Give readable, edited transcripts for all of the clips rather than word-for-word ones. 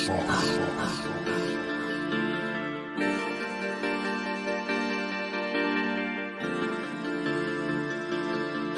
The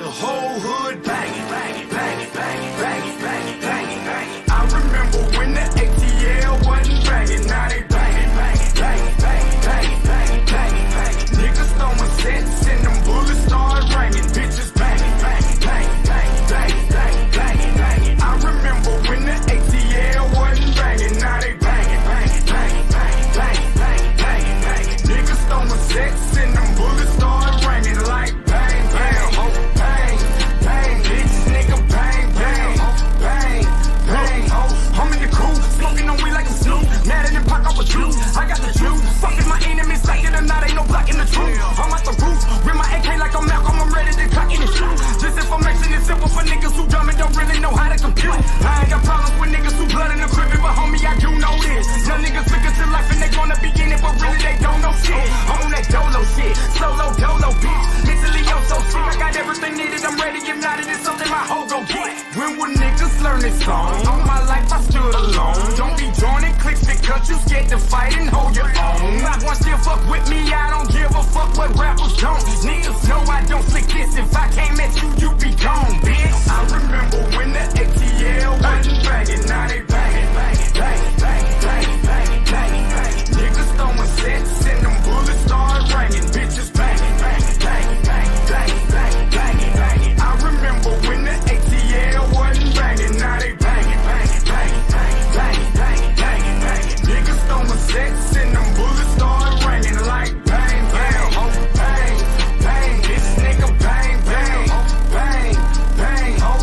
whole hood banging, banging, banging, banging, banging, banging, banging, banging. I remember when the ATL wasn't banging, now they banging, banging, banging, banging, banging, banging, banging, banging. Niggas throwing sets and them bullets start ringing, bitches banging, banging, banging, banging, banging, banging, banging, banging. I remember when the ATL wasn't banging, now they banging, banging, banging, banging, banging, banging, banging, banging. Niggas throwing sets and them bullets start ringing like bang, bang, oh, bang, bang, bitch, nigga, bang, bang, bang, bang, oh. I'm in the cool, smoking on weed like a Snoop, mad in the pocket with juice. I got the juice, fucking my enemies, like it or not, ain't no blocking the truth. I'm out the roof, with my AK like I'm Malcolm, I'm ready to cock in the shoot. This information is simple for niggas who dumb and don't really know how to compute. I ain't got problems with niggas who blood in the crib, but homie, I do know this. Young niggas figure to life and they gonna be in it, but really they don't know shit. I'm on that dolo shit, solo dolo bitch. Mentally I'm so sick, I got everything needed, I'm ready. If not, it is something my hoe gon' get. When will niggas learn this song? All my life I stood alone. Don't be joining cliques because you scared to fight and hold your own. Not one still fuck with me, I don't give a fuck what rappers don't. Niggas know I don't flick this. If I came at you, you be gone, bitch. I remember when the ATL wasn't banging, now they banging, banging, banging, banging, banging, banging, banging, banging. Niggas throwing sets and them bullets start ringing, bitches banging, banging, banging, banging, banging, banging, banging, banging. I remember when the ATL wasn't banging, now they banging, banging, banging, banging, banging, banging, banging, banging. Niggas throwing sets and them bullets start ringing like bang, bang, oh, bang, bang, this nigga bang, bang, oh, bang, bang, oh.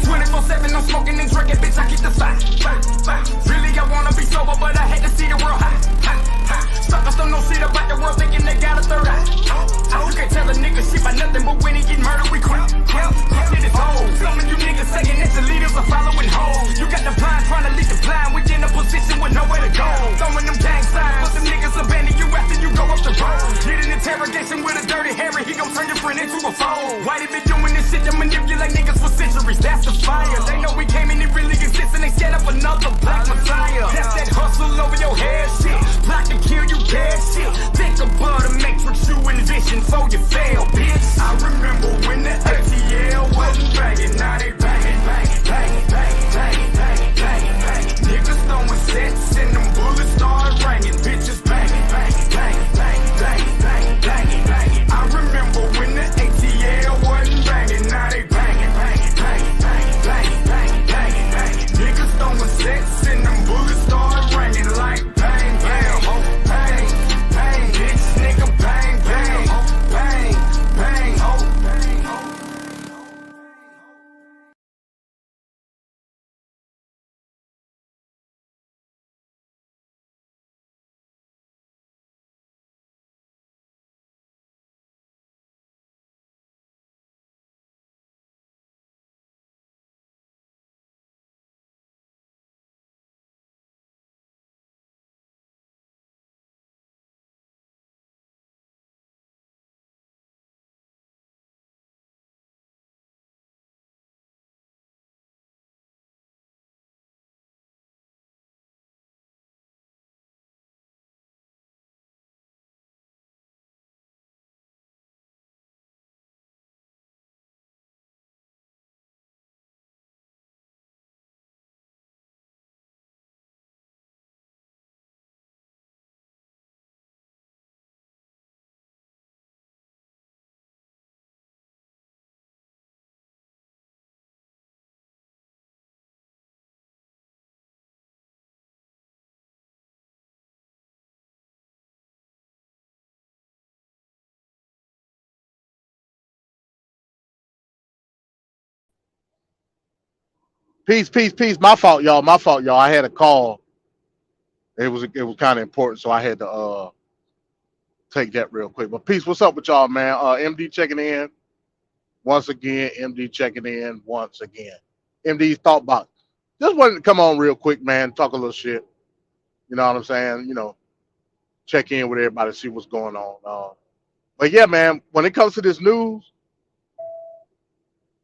24/7 I'm smoking and drinking, bitch, I keep the fire, fire, fire. Really I wanna be sober, but I had to see the world high, high, high. Suckers don't know shit about the world, thinking they got a third eye. You can't tell a nigga shit by nothing, but when he get murdered, we quit. Shit is old. Some of you niggas saying that the leaders are following hoes. You got the blind trying to lead the blind, we in a position with nowhere to go. Throwing them gang signs, but them niggas abandon you after you go up the road. Get an interrogation with a dirty Harry, he gon' turn your friend into a foe. Why they been doing this shit to manipulate niggas for centuries? That's the fire. They know we came and it really exists and they set up another black messiah. That's that hustle over your head shit. Plot to kill you, dead shit. Think about the matrix you envision before you fail, bitch. I remember when the ATL wasn't banging, now they banging, banging, banging, banging, banging, banging, banging, banging. Niggas throwing sets and them bullets start ringing, bitches banging, banging, banging, banging, banging, banging, banging, banging. I remember when the ATL wasn't banging, now they banging, banging, banging, banging, banging, banging, banging, banging. Niggas throwing sets and them bullets start ringing like bang, bang, oh, bang, bang, bitch, nigga bang, bang, oh, bang, bang, oh, bang, oh. Peace, peace, peace. My fault, y'all. My fault, y'all. I had a call. It was kind of important, so I had to take that real quick. But peace, what's up with y'all, man? MD checking in once again. MD checking in once again. MD's thought box. Just wanted to come on real quick, man. Talk a little shit. You know what I'm saying? You know, check in with everybody, see what's going on. But yeah, man. When it comes to this news,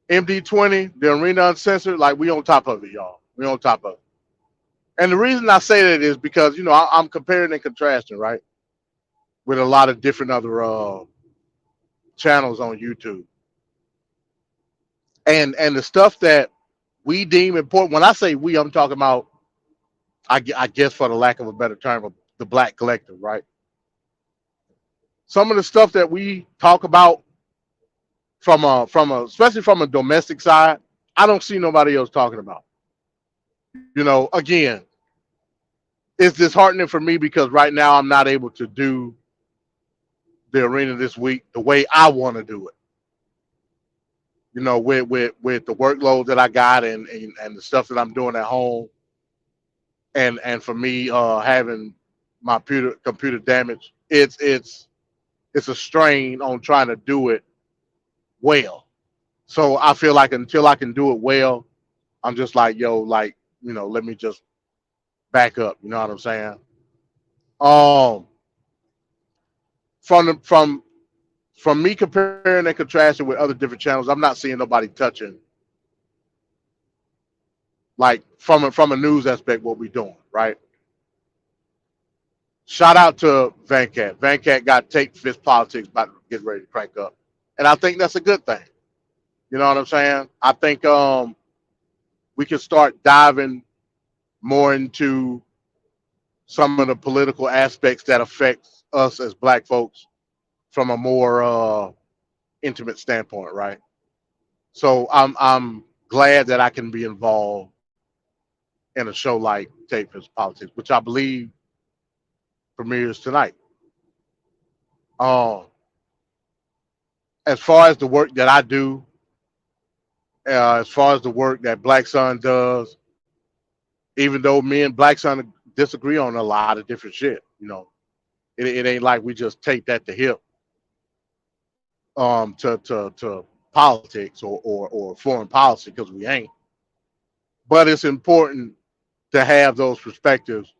MD20, the Arena Uncensored, like we on top of it, y'all. We on top of it. And the reason I say that is because I'm comparing and contrasting, right, with a lot of different other channels on YouTube, and the stuff that we deem important. When I say we, I'm talking about, I guess, for the lack of a better term, of the Black collective, right? Some of the stuff that we talk about especially from a domestic side, I don't see nobody else talking about. Again, it's disheartening for me because right now I'm not able to do the arena this week the way I want to do it. With the workload that I got and the stuff that I'm doing at home, and for me having my computer damage, it's a strain on trying to do it well. So I feel like until I can do it well, I'm just like, yo, like, let me just back up. You know what I'm saying? Um, from the, from me comparing and contrasting with other different channels, I'm not seeing nobody touching, like, from a news aspect, what we're doing, right? Shout out to Vancat. Vancat got Take Fist Politics about to get ready to crank up, and I think that's a good thing. You know what I'm saying? I think we can start diving more into some of the political aspects that affects us as Black folks from a more intimate standpoint, right? So I'm glad that I can be involved in a show like Tape Fist Politics, which I believe premieres tonight. Um, as far as the work that I do, as far as the work that Black Sun does, even though me and Black Sun disagree on a lot of different shit, it ain't like we just take that to hip to politics or foreign policy, because we ain't. But it's important to have those perspectives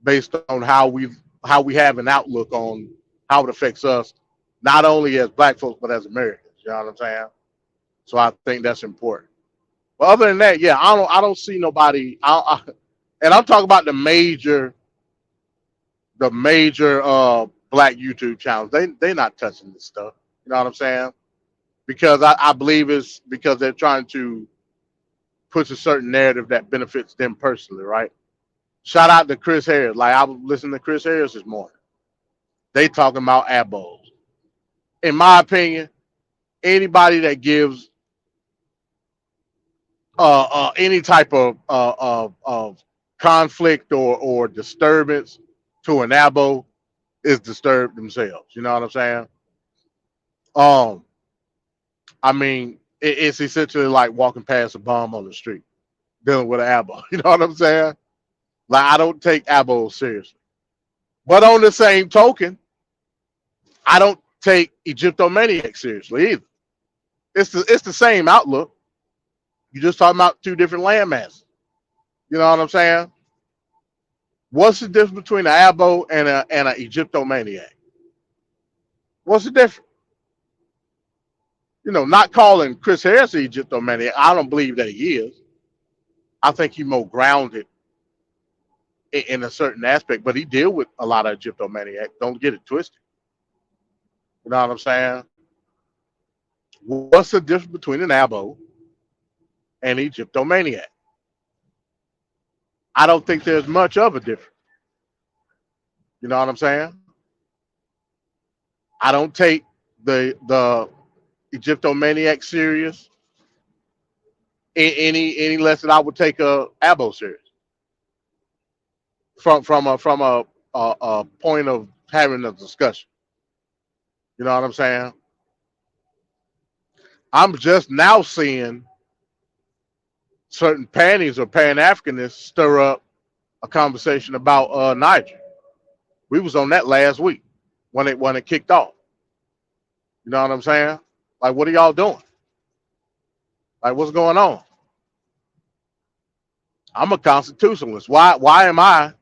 based on how we have an outlook on how it affects us, not only as Black folks but as Americans. You know what I'm saying? So I think that's important. But other than that, yeah, I don't see nobody. And I'm talking about the major Black YouTube channels. They not touching this stuff. You know what I'm saying? Because I believe it's because they're trying to push a certain narrative that benefits them personally, right? Shout out to Chris Harris. Like, I was listening to Chris Harris this morning. They talking about abos. In my opinion, anybody that gives any type of conflict or disturbance to an abo is disturbed themselves. You know what I'm saying? Um, I mean, it's essentially like walking past a bum on the street, dealing with an abo. You know what I'm saying? Like, I don't take abos seriously. But on the same token, I don't take Egyptomaniac seriously either. It's the same outlook. You just talking about two different landmasses. You know what I'm saying? What's the difference between an abo and an Egyptomaniac? What's the difference? Not calling Chris Harris an Egyptomaniac. I don't believe that he is. I think he's more grounded in a certain aspect, but he deal with a lot of Egyptomaniac. Don't get it twisted. You know what I'm saying? What's the difference between an abo and Egyptomaniac? I don't think there's much of a difference. You know what I'm saying? I don't take the Egyptomaniac serious any less than I would take a abo serious from a point of having a discussion. You know what I'm saying? I'm just now seeing certain panties or Pan Africanists stir up a conversation about Niger. We was on that last week when it kicked off. You know what I'm saying? Like, what are y'all doing? Like, what's going on? I'm a constitutionalist. Why am I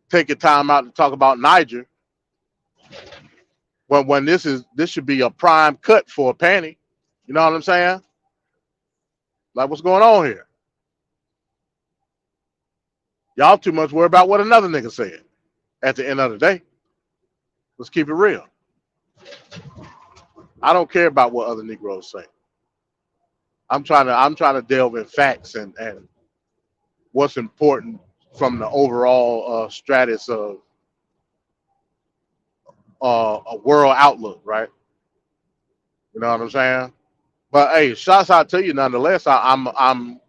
taking time out to talk about Niger when this should be a prime cut for a panty? You know what I'm saying? Like, what's going on here? Y'all too much worried about what another nigga said. At the end of the day, let's keep it real. I don't care about what other Negroes say. I'm trying to delve in facts and what's important from the overall stratus of a world outlook, right? You know what I'm saying? But hey, shouts out to you nonetheless. I'm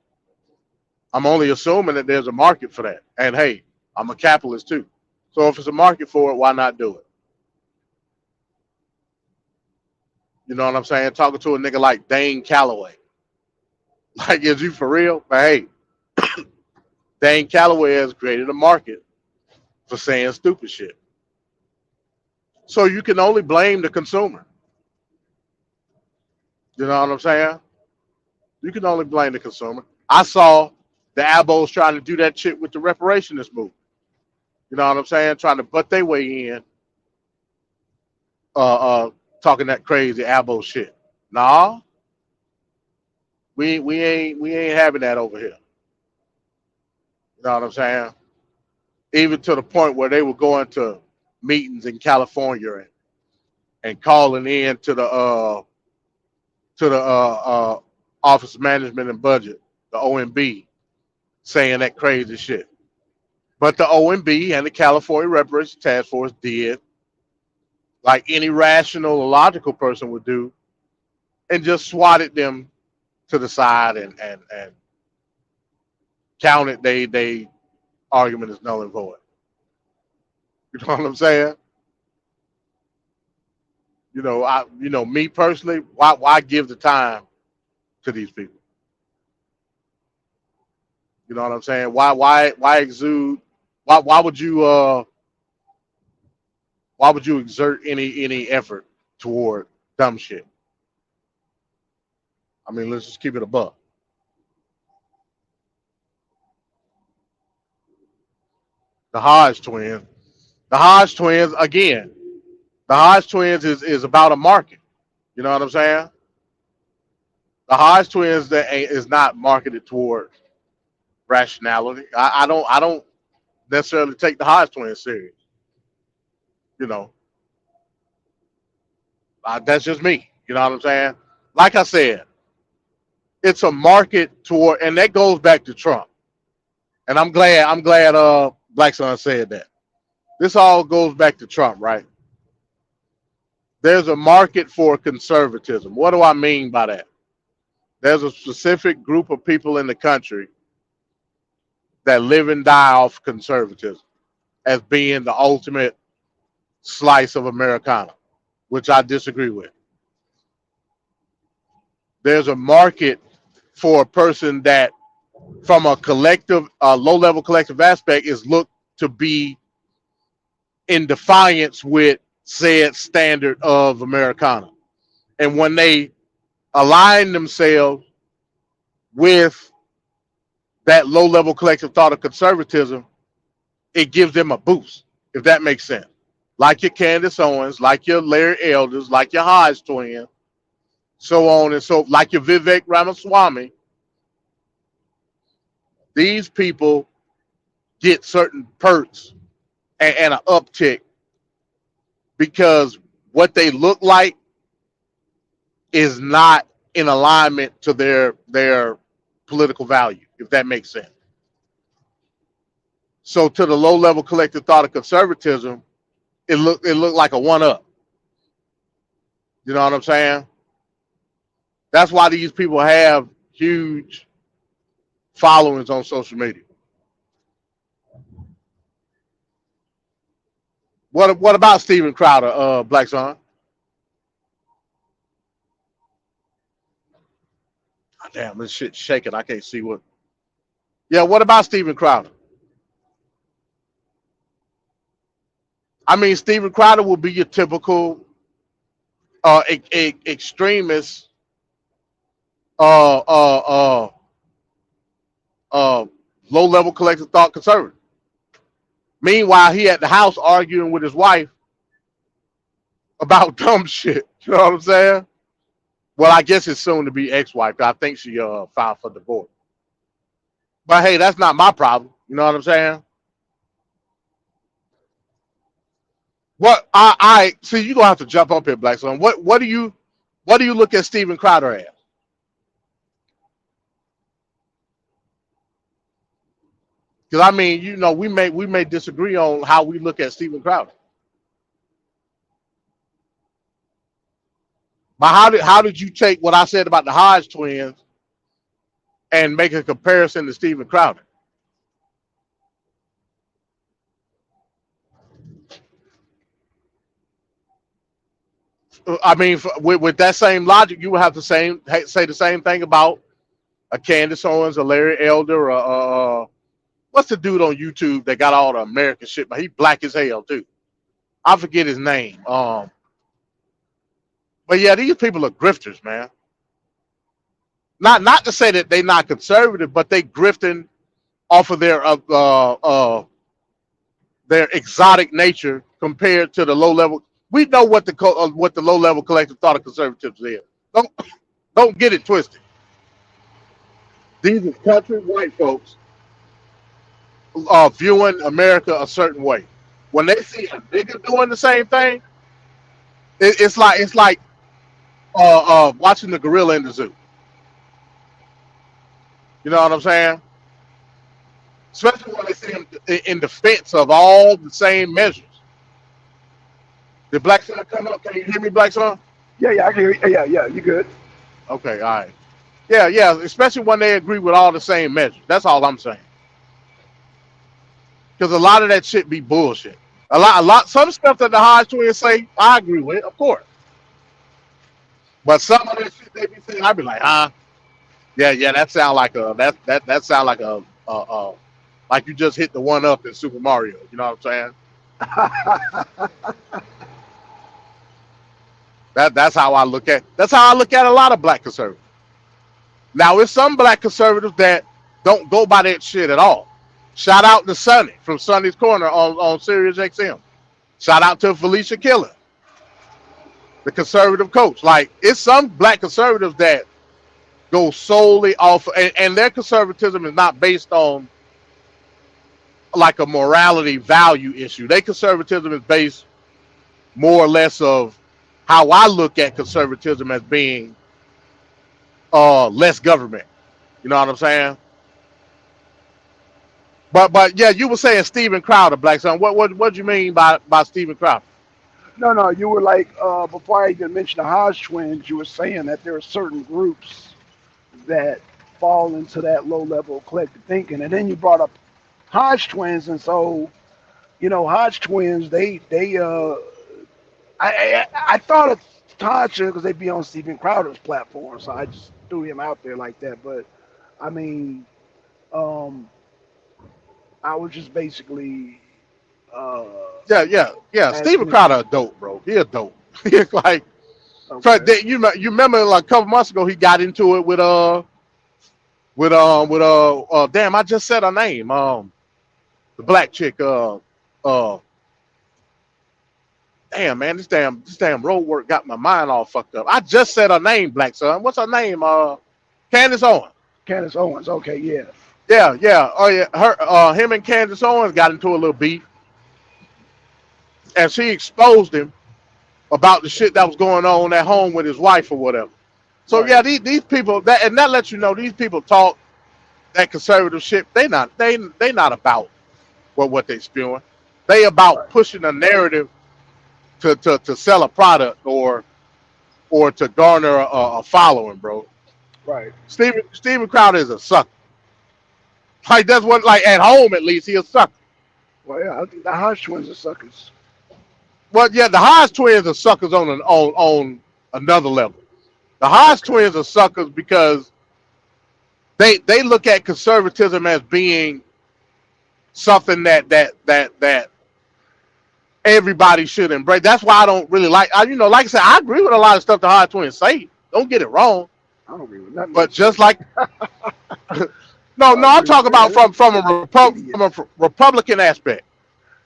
only assuming that there's a market for that. And hey, I'm a capitalist too. So if it's a market for it, why not do it? You know what I'm saying? Talking to a nigga like Dane Calloway. Like, is you for real? But hey, Dane Calloway has created a market for saying stupid shit. So you can only blame the consumer. You know what I'm saying? You can only blame the consumer. I saw the Abos trying to do that shit with the reparationist movement. You know what I'm saying? Trying to butt their way in, uh, uh, talking that crazy Abo shit. Nah, we ain't having that over here. You know what I'm saying? Even to the point where they were going to meetings in California and calling in to the Office of Management and Budget, the OMB, saying that crazy shit. But the OMB and the California Reparations Task Force did like any rational or logical person would do and just swatted them to the side and counted they argument as null and void. You know what I'm saying? Me personally, why give the time to these people? You know what I'm saying? Why exude? Why would you exert any effort toward dumb shit? I mean, let's just keep it a buck. The Hodge twins. The Hodge twins again. The Hodge twins is about a market. You know what I'm saying? The Hodge twins is not marketed toward rationality. I don't necessarily take the Hodge twins serious. You know, that's just me. You know what I'm saying? Like I said, it's a market toward, and that goes back to Trump. And I'm glad Black Son said that. This all goes back to Trump, right? There's a market for conservatism. What do I mean by that? There's a specific group of people in the country that live and die off conservatism as being the ultimate slice of Americana, which I disagree with. There's a market for a person that, from a collective, low-level collective aspect, is looked to be in defiance with said standard of Americana. And when they align themselves with that low-level collective thought of conservatism, it gives them a boost, if that makes sense. Like your Candace Owens, like your Larry Elders, like your Hodge twin, so on and so, like your Vivek Ramaswamy. These people get certain perks and an uptick because what they look like is not in alignment to their political value, if that makes sense. So to the low level collective thought of conservatism, it looked like a one up. You know what I'm saying? That's why these people have huge followings on social media. What about Steven Crowder, Black Son? Oh, damn, this shit's shaking. I can't see what. Yeah, what about Steven Crowder? I mean, Steven Crowder will be your typical extremist, uh, uh, low level collective thought conservative. Meanwhile, he at the house arguing with his wife about dumb shit. You know what I'm saying? Well, I guess it's soon to be ex-wife. I think she filed for divorce. But hey, that's not my problem. You know what I'm saying? What I see you gonna have to jump up here, Black Son. What do you look at Steven Crowder as? Because I mean, we may disagree on how we look at Steven Crowder. But how did you take what I said about the Hodge twins and make a comparison to Steven Crowder? I mean, with that same logic, you would have to say the same thing about a Candace Owens, a Larry Elder, what's the dude on YouTube that got all the American shit, but he black as hell too. I forget his name. But yeah, these people are grifters, man. Not to say that they not conservative, but they grifting off of their exotic nature compared to the low level. We know what the low level collective thought of conservatives is. Don't don't get it twisted. These are country white folks viewing America a certain way. When they see a nigga doing the same thing, it's like watching the gorilla in the zoo. You know what I'm saying? Especially when they see him in defense of all the same measures. Did Black Son come up? Can you hear me, Black Son? Yeah, I can hear you. Yeah, you good. Okay, all right. Yeah, especially when they agree with all the same measures. That's all I'm saying. Because a lot of that shit be bullshit. Some stuff that the Hodge twins say, I agree with, of course. But some of that shit they be saying, I be like, yeah, that sound like that sound like like you just hit the one up in Super Mario. You know what I'm saying? That's how I look at. That's how I look at a lot of black conservatives. Now, it's some black conservatives that don't go by that shit at all. Shout out to Sonny from Sonny's Corner on Sirius XM. Shout out to Felicia Killer, the conservative coach. Like, it's some black conservatives that go solely off, and their conservatism is not based on like a morality value issue. Their conservatism is based more or less of how I look at conservatism as being less government. You know what I'm saying? But yeah, you were saying Steven Crowder, Black Son. What do you mean by Steven Crowder? No, you were like before I even mentioned the Hodge twins, you were saying that there are certain groups that fall into that low level of collective thinking, and then you brought up Hodge twins, and so Hodge twins, I thought of Hodge because they be on Steven Crowder's platform, so I just threw him out there like that. But I mean, um, I was just basically Yeah. Steven asking. Crowder a dope, bro. He a dope. He like Okay. you remember like a couple months ago he got into it with damn, I just said her name. The black chick, uh damn man, this damn road work got my mind all fucked up. I just said her name, Black Son. What's her name? Candace Owens. Candace Owens. Okay, yeah. Yeah. Oh yeah. Him and Candace Owens got into a little beef and she exposed him about the shit that was going on at home with his wife or whatever. So Right. yeah, these people that lets you know these people talk that conservative shit. They not about what they spewing. They about Right. pushing a narrative to sell a product or to garner a following, bro. Right. Steven Crowder is a sucker. Like that's what like at home at least he a sucker. Well, yeah, I think the Hodge twins are suckers. Well, yeah, the Hodge twins are suckers on another level. The Hodge Okay. twins are suckers because they look at conservatism as being something that everybody should embrace. That's why I don't really like I said, I agree with a lot of stuff the Hodge twins say. Don't get it wrong. I don't agree with nothing they But say. just like no, I no, I'm agree with talking about that. from a Idiot. Republican aspect.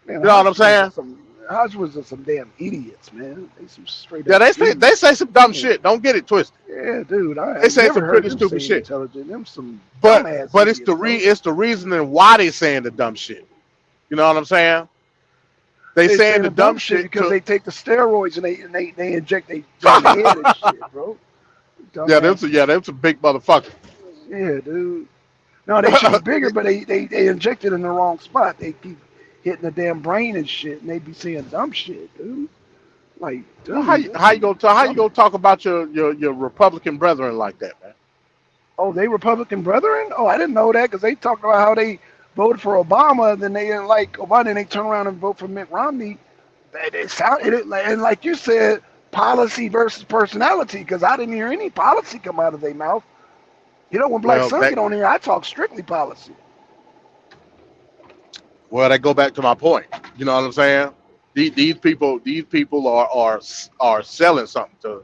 Man, You the know what I'm Hodge twins are saying? some. Hodgwoods are some damn idiots, man. They some straight Yeah, up they idiots. say some dumb Yeah, shit. Don't get it twisted. yeah, dude. They I say never some heard pretty them stupid say shit. intelligent. Them some But dumbass but it's idiots, bro. it's the reasoning why they saying the dumb shit. You know what I'm saying? They They saying saying the the dumb dumb shit shit because to they take the steroids and they inject they down the head and shit, bro. Dumbasses. them some big motherfuckers. Yeah, dude. No, they should be bigger, but they inject it in the wrong spot. They keep hitting the damn brain and shit, and they be saying dumb shit, dude. Like, Well, dude, that's some how you dumb. gonna talk about your Republican brethren like that, man? Oh, they Republican brethren? Oh, I didn't know that because they talked about how they voted for Obama, then they didn't like Obama, and they turn around and vote for Mitt Romney. It sounded and like you said, policy versus personality. Because I didn't hear any policy come out of their mouth. You know, when Black Well, Sun that get on here, I talk strictly policy. well, that go back to my point. You know what I'm saying? These people are selling something to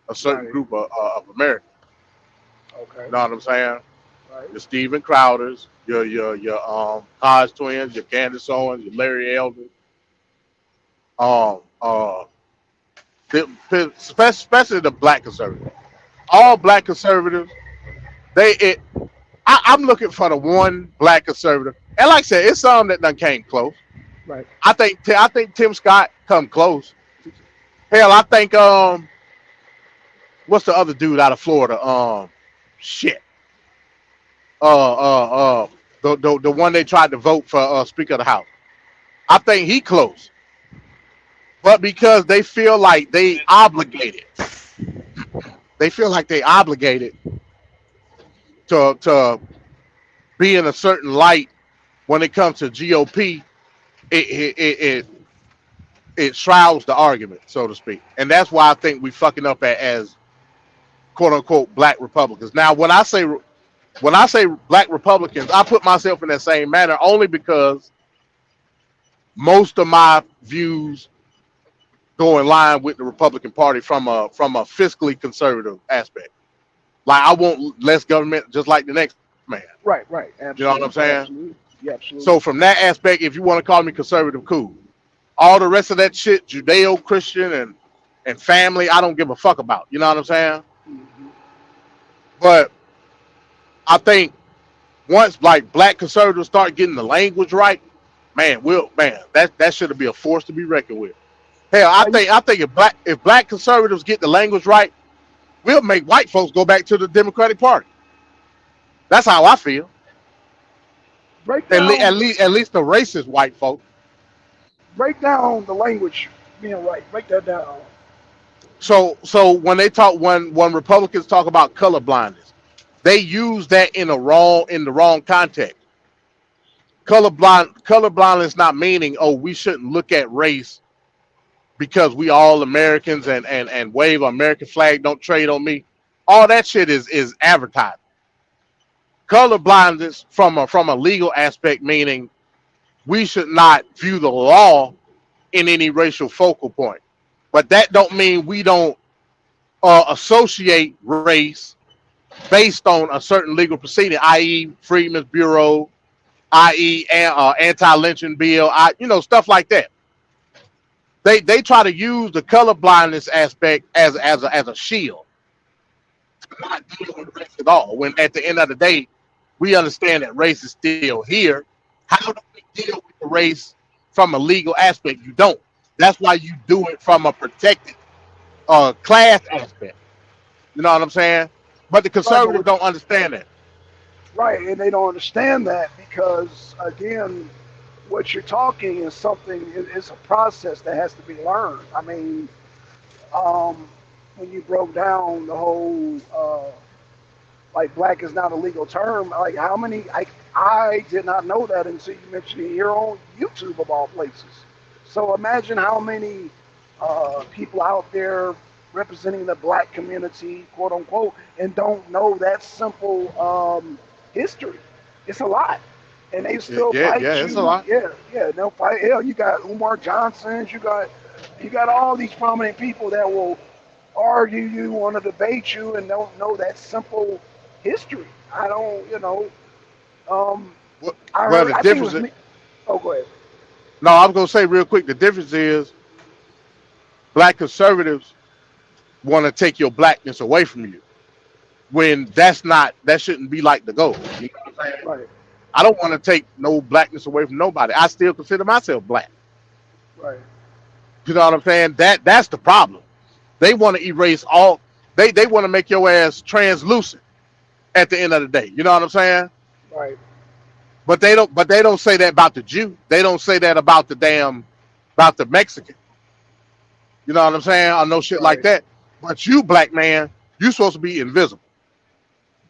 a certain Right. group of Americans. Okay. You know what I'm saying? Right. Your Steven Crowders, your Hodge twins, your Candace Owens, your Larry Elder, um uh especially the black conservatives. All black conservatives, they it I'm looking for the one black conservative. And like I said, it's some that done came close. Right. I think Tim Scott come close. Hell, I think what's the other dude out of Florida? Shit. Uh uh uh the one they tried to vote for Speaker of the House. I think he close. But because they feel like they feel like they obligated to be in a certain light when it comes to GOP, it it it, it, it shrouds the argument, so to speak. And that's why I think we fucking up as quote unquote black Republicans. Now when I say black Republicans, I put myself in that same manner only because most of my views go in line with the Republican Party from a fiscally conservative aspect. Like I want less government, just like the next man. Right. Right. You know what I'm Absolutely. saying? Absolutely. Yeah. Absolutely. So from that aspect, if you want to call me conservative, cool. All the rest of that shit, Judeo-Christian and family, I don't give a fuck about. You know what I'm saying? Hmm. But I think once like black conservatives start getting the language right, man, that should be a force to be reckoned with. Hell, Now you I think if black conservatives get the language right, we'll make white folks go back to the Democratic Party. That's how I feel. break down At least the racist white folks. break down the language being right. Break that down. So when they talk when Republicans talk about color blindness, they use that in the wrong context. Color blindness not meaning, oh, we shouldn't look at race because we all Americans and wave an American flag, don't trade on me. All that shit is advertised. Color blindness from a legal aspect meaning we should not view the law in any racial focal point. But that don't mean we don't associate race based on a certain legal proceeding, i.e., Freedmen's Bureau, i.e., anti-lynching bill, stuff like that. They try to use the color blindness aspect as a shield, not deal with race at all. When at the end of the day, we understand that race is still here. How do we deal with the race from a legal aspect? You don't. That's why you do it from a protected class aspect. You know what I'm saying? But the Right. But conservatives don't understand that. right, and they don't understand that because again, what you're talking is something. It's a process that has to be learned. I mean, um, when you broke down the whole like black is not a legal term. Like how many? I did not know that until you mentioned it here on YouTube of all places. So imagine how many people out there representing the black community, quote unquote, and don't know that simple history. It's a lot, and they Yeah, still yeah, fight yeah, it's a you. lot. Yeah, yeah, they'll fight. Hell, you got Umar Johnson's. You got all these prominent people that will argue you, want to debate you, and don't know that simple history. I don't, you know. Um, Well, I well, heard. the I think it difference was is me. Oh, go ahead. No, I was gonna say real quick. The difference is black conservatives want to take your blackness away from you. When that shouldn't be like the goal. You know what I'm saying? Right, I don't want to take no blackness away from nobody. I still consider myself black. right. You know what I'm saying? That's the problem. They want to erase all. They want to make your ass translucent at the end of the day. You know what I'm saying? Right. But they don't. But they don't say that about the Jew. They don't say that about the Mexican. You know what I'm saying? Or no shit like Right. that. But you, black man, you supposed to be invisible.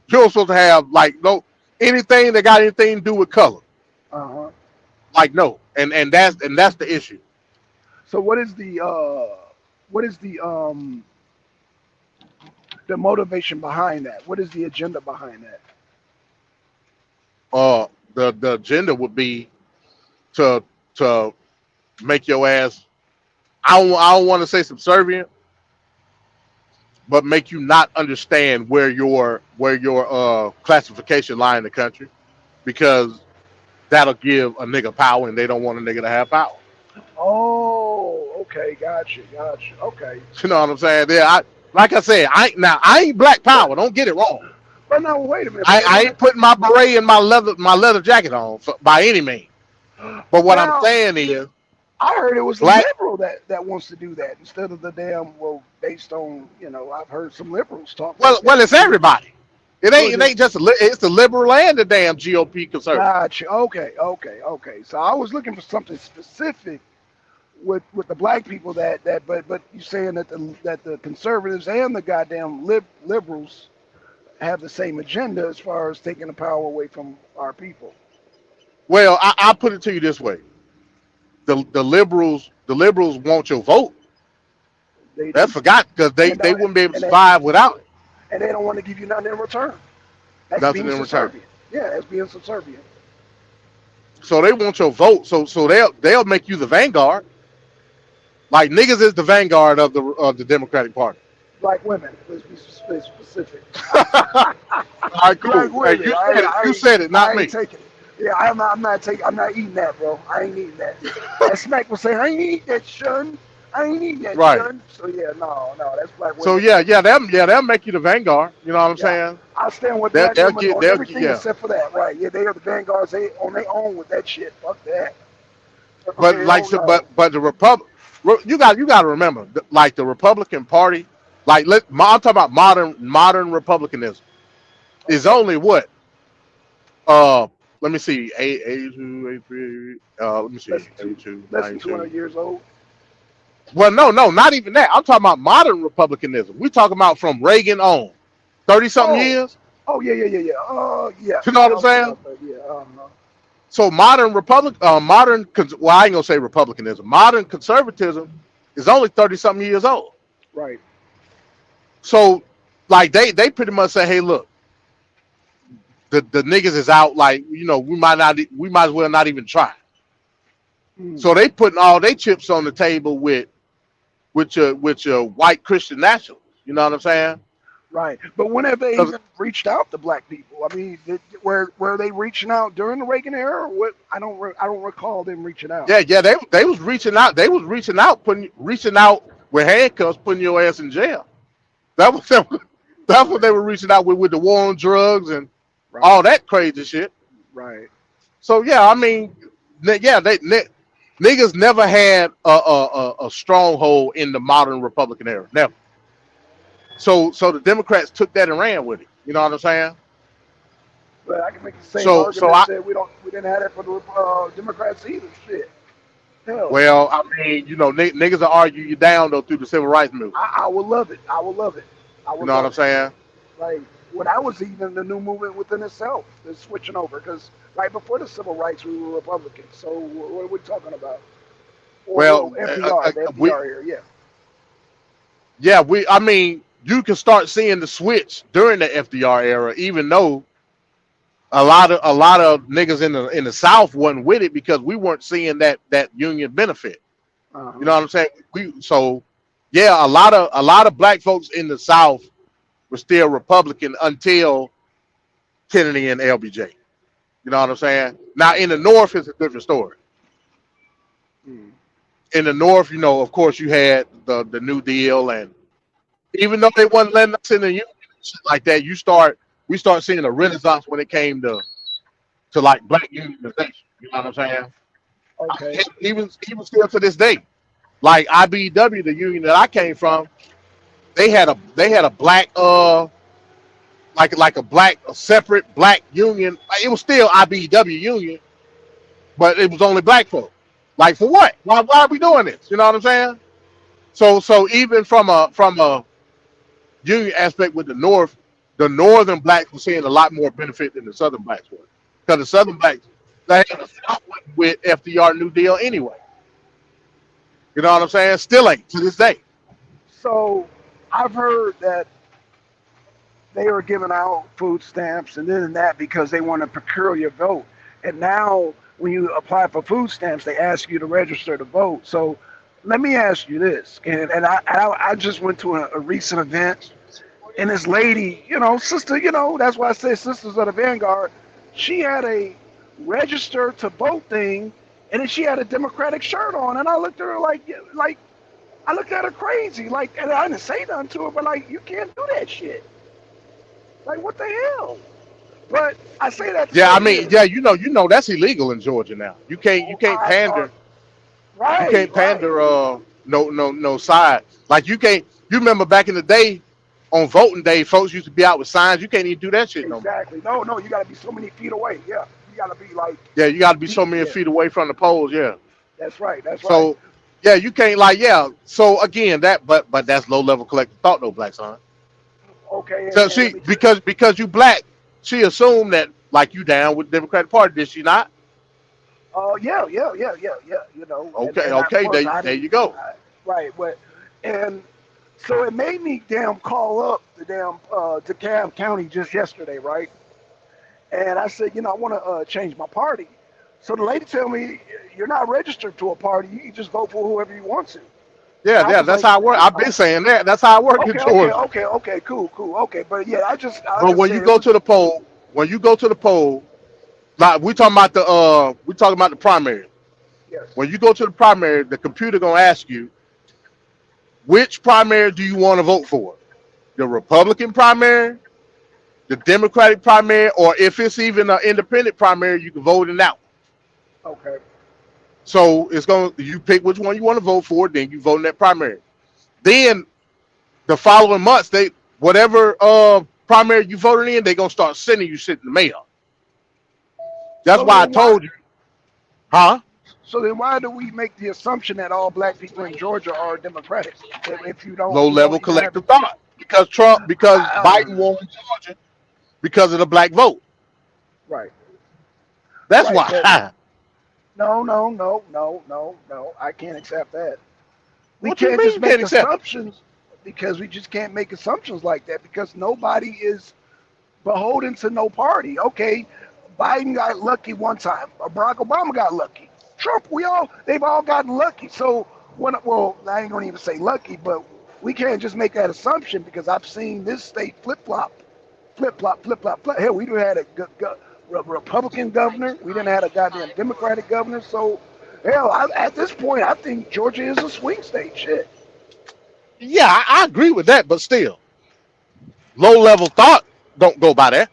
You're supposed to have like no anything that got anything to do with color. Uh-huh. Like no, and that's the issue. So what is the motivation behind that? What is the agenda behind that? The agenda would be to make your ass. I don't want to say subservient, but make you not understand where your classification lie in the country, because that'll give a nigga power, and they don't want a nigga to have power. Oh, okay, gotcha. Okay. You know what I'm saying? Yeah, like I said, I ain't black power. Don't get it wrong. But now wait a minute. I ain't putting my beret and my leather jacket on by any means. But what I'm Well, saying is, I heard it was the black. liberal that wants to do that instead of the damn, well, based on, I've heard some liberals talk like Well, that. it's everybody. It So is ain't. It it? ain't just. It's the liberal and the damn GOP conservative. Gotcha. Okay. So I was looking for something specific with the black people but you saying that the conservatives and the goddamn liberals have the same agenda as far as taking the power away from our people. Well, I put it to you this way: the liberals want your vote. They That's do, forgot because and they wouldn't be able to and they survive without it. and they don't want to give you nothing in return. That's Nothing being in return. subservient. Yeah, that's being subservient. So they want your vote. So they'll make you the vanguard. Like niggas is the vanguard of the Democratic Party. Black women, let's be specific. All right, Black cool. Hey, women. you said it, not I me. ain't taking it. Yeah, I'm not eating that, bro. I ain't eating that. That smack will say, I ain't eating that, son. I ain't eating that, Right. son. So yeah, no, that's black So women. they'll make you the vanguard. You know what I'm Yeah, saying? I stand with They'll, black they'll women get on they'll get everything yeah. except for that, right? Yeah, they are the vanguards. They on their own with that shit. Fuck that. But Okay, like oh so, no. but the you got to remember like the Republican Party, like I'm talking about modern republicanism is Okay, only what uh let me see 82 83 let me see less than 82 less than 200 92. years old. Well, no, not even that. I'm talking about modern republicanism. We talking about from Reagan on 30 something Oh, years. oh yeah. Yeah. You know what I'm Okay, saying? okay, yeah. So well, I ain't gonna say republicanism. Modern conservatism is only 30 something years old. Right. So like they pretty much say, hey, look, the niggas is out. Like we might as well not even try. Mm. So they putting all their chips on the table with your white Christian nationals. You know what I'm saying? Right, but when have they 'Cause- even reached out to black people? I mean, were they reaching out during the Reagan era? Or what? I don't recall them reaching out. yeah, they was reaching out. They was reaching out with handcuffs, putting your ass in jail. That was that's what Right, they were reaching out with the war on drugs and right, all that crazy shit. right, So yeah, I mean, niggas never had a stronghold in the modern Republican era. Never. So the Democrats took that and ran with it. You know what I'm saying? but I can make the same So argument that we didn't have that for the Democrats either. Shit, hell, well, I mean, niggas will argue you down though through the civil rights movement. I would love it. I would love it. I You would know what I'm love it. saying? Like when I was even the new movement within itself, is switching over because right before the civil rights we were Republicans. So what are we talking about? Or well, Well, FDR, the FDR here, yeah. I mean, you can start seeing the switch during the FDR era, even though a lot of niggas in the South wasn't with it because we weren't seeing that union benefit. Uh-huh. You know what I'm saying? Yeah, a lot of black folks in the South were still Republican until Kennedy and LBJ. You know what I'm saying? Now in the North, it's a different story. Mm. In the North, you know, of course, you had the New Deal, and even though they wasn't letting us in the union and shit like that, we start seeing a renaissance when it came to like black unionization. You know what I'm saying? Okay. Even still to this day, like IBW, the union that I came from, they had a black like a separate black union. Like, it was still IBW union, but it was only black folk. Like for what? Why are we doing this? You know what I'm saying? So even from a union aspect with the North, the Northern blacks were seeing a lot more benefit than the Southern blacks were, because the Southern blacks they had a fight with FDR New Deal anyway. You know what I'm saying? Still ain't to this day. So I've heard that they were giving out food stamps and this and that because they want to procure your vote. And now, when you apply for food stamps, they ask you to register to vote. So, let me ask you this. And I just went to a recent event, and this lady, sister, that's why I say Sisters of the Vanguard, she had a register to vote thing, and then she had a Democratic shirt on. And I looked at her like, I looked at her crazy. Like, and I didn't say nothing to her, but like, you can't do that shit. Like, what the hell? But I say that to Yeah, I say mean, this. yeah, you know that's illegal in Georgia now. You can't pander. You Right, can't right. pander no side. Like you can't. You remember back in the day on voting day, folks used to be out with signs. You can't even do that shit no more. Exactly. No, no, you got to be so many feet away. Yeah. You got to be like Yeah, you got to be so deep. many Yeah. feet away from the polls. Yeah. That's right. That's right. So yeah, you can't like yeah. So again, but that's low level collective thought, though, black son. Okay. So And let she me tell because you black, she assumed that like you down with the Democratic Party. Did she not? yeah, yeah, yeah, yeah, yeah. Okay, And I, of okay, course, I there didn't. you go. Right. But, and so it made me damn call up the damn DeKalb County just yesterday, right? And I said, I want to change my party. So the lady tell me, you're not registered to a party. You can just vote for whoever you want to. And Yeah, I yeah, was that's like, how I work. I've been saying that. That's how I work in okay, okay, Georgia. okay, okay, cool, cool, okay. But yeah, I But just when you said it go was, to the poll, like we talking about the primary. yes. When you go to the primary, the computer gonna ask you which primary do you want to vote for? The Republican primary, the Democratic primary, or if it's even an independent primary, you can vote in that one. Okay. So you pick which one you want to vote for, then you vote in that primary. Then the following months, whatever primary you voted in, they're gonna start sending you shit in the mail. That's So why I then why told you, huh? so then why do we make the assumption that all black people in Georgia are Democratic? If Low you don't level even have collective thought. Because Biden um, won Georgia because of the black vote. right. That's Right. But why. no, no, no, no, no, no. I can't accept that. We What you can't mean just you can't make accept it? assumptions because we just can't make assumptions like that because nobody is beholden to no party. Okay, Biden got lucky one time. Barack Obama got lucky. Trump, they've all gotten lucky. So well, I ain't gonna even say lucky, but we can't just make that assumption because I've seen this state flip flop, flip flop, flip flop. Hell, we done had a Republican governor. We didn't had a goddamn Democratic governor. So hell, at this point, I think Georgia is a swing state. Shit. Yeah, I agree with that, but still, low level thought don't go by that.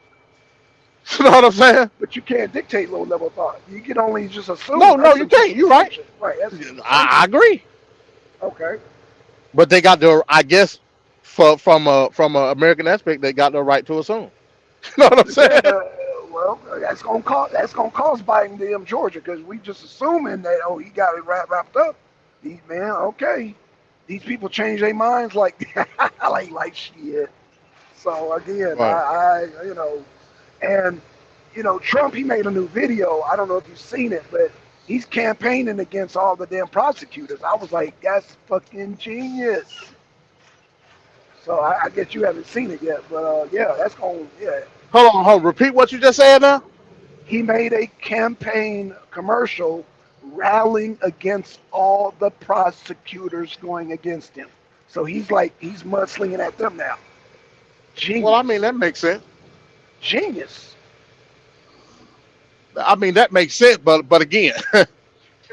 You know what I'm saying? But you can't dictate low level thought. You can only just assume. No, no, That's you just can't. an You're right. assumption. Right. That's just an I assumption. agree. Okay. But they got I guess, from a American aspect, they got the right to assume. You know what I'm Yeah. saying? Well, that's gonna cost Biden damn Georgia because we just assuming that he got it wrapped up. These man, okay. These people change their minds like like shit. So again, Right. and Trump, he made a new video. I don't know if you've seen it, but he's campaigning against all the damn prosecutors. I was like, that's fucking genius. So I guess you haven't seen it yet, but yeah, that's going. Yeah, Hold on. Repeat what you just said now. he made a campaign commercial rallying against all the prosecutors going against him. So he's mudslinging at them now. Well, I mean Genius, that makes sense. genius. I mean that makes sense, but again,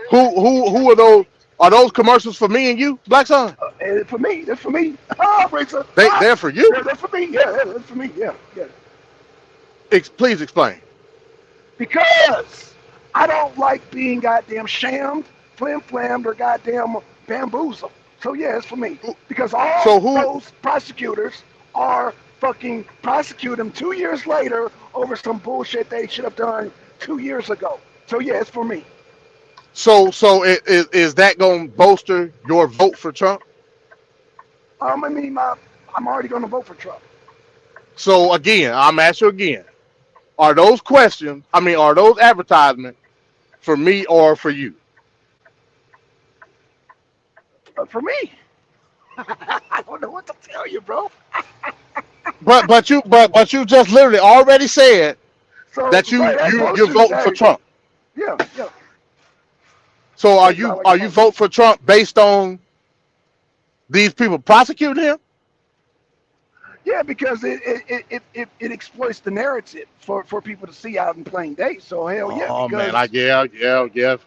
Who are those? Are those commercials for me and you, Black Son? And for me, that's for me. Ah, Razor. They're for you. Yeah, that's for me. Yeah, that's for me. Yeah, yeah. Please explain. Because I don't like being goddamn shammed, flim-flammed, or goddamn bamboozled. So yeah, it's for me. Because So all who? those prosecutors are fucking prosecute them 2 years later over some bullshit they should have done 2 years ago. So yeah, it's for me. Is that going to bolster your vote for Trump? I mean, I'm already going to vote for Trump. So again, I'm asking you again. Are those questions? I mean, are those advertisements for me or for you? For me. I don't know what to tell you, bro. But you just literally already said So that right, that you're motion, voting for Trump. yeah, yeah. So That sound like a are you motion. vote for Trump based on these people prosecuting him? Yeah, because it exploits the narrative for people to see out in plain day. So hell yeah, Oh man, because yeah.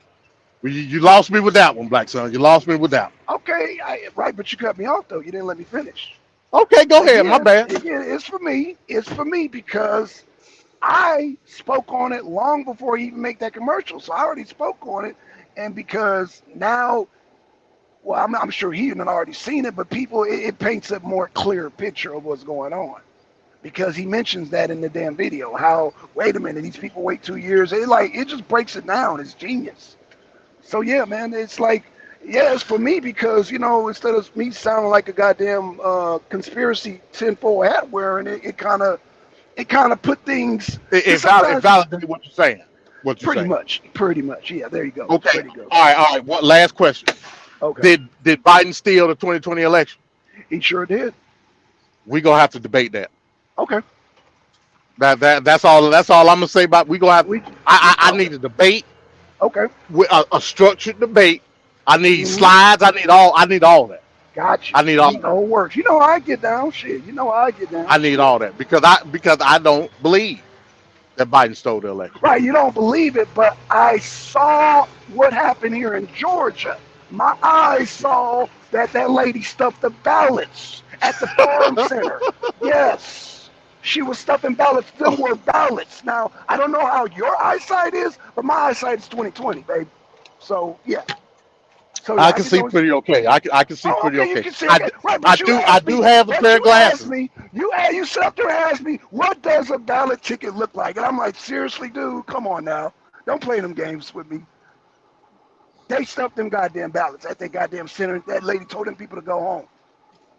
Well, you lost me with that one, Black Son. You lost me with that okay, right, but you cut me off though. You didn't let me finish. one. Okay, go ahead. My bad. Again, it's for me. It's for me because I spoke on it long before he even made that commercial. So I already spoke on it, and because now, well, I'm sure he even already seen it, but people, it paints a more clear picture of what's going on. Because he mentions that in the damn video, how wait a minute, these people wait 2 years. It just breaks it down. It's genius. So yeah, man, it's like yeah, it's for me because instead of me sounding like a goddamn conspiracy tinfoil hat wearing, it kind of put things. It Sometimes validates what you're saying. What you're saying. pretty much. Yeah, there you go. Okay. There you go. All right. One last question. Okay, Did Biden steal the 2020 election? he sure did. We gonna have to debate that. Okay, That's all. That's all I'm gonna say about. We gonna have. we I need a debate okay. with a structured debate. I need Mhm. slides. I need all. that. Got you. I need all. You know it works. You know how I get down. Shit. You know how I get down. I need all that because I don't believe that Biden stole the election. Right, you don't believe it, but I saw what happened here in Georgia. My eyes saw that lady stuffed the ballots at the farm center. Yes, she was stuffing ballots. Them were ballots. Now, I don't know how your eyesight is, but my eyesight is 20/20, babe. So, yeah. So, yeah, I can see pretty okay. I can see Oh, pretty okay, you okay. can see. Okay. Right, but you I asked do me, have a but pair of you asked glasses. me, you sit up there and asked me, what does a ballot ticket look like? And I'm like, seriously, dude, come on now. Don't play them games with me. They stuffed them goddamn ballots at that goddamn center. That lady told them people to go home.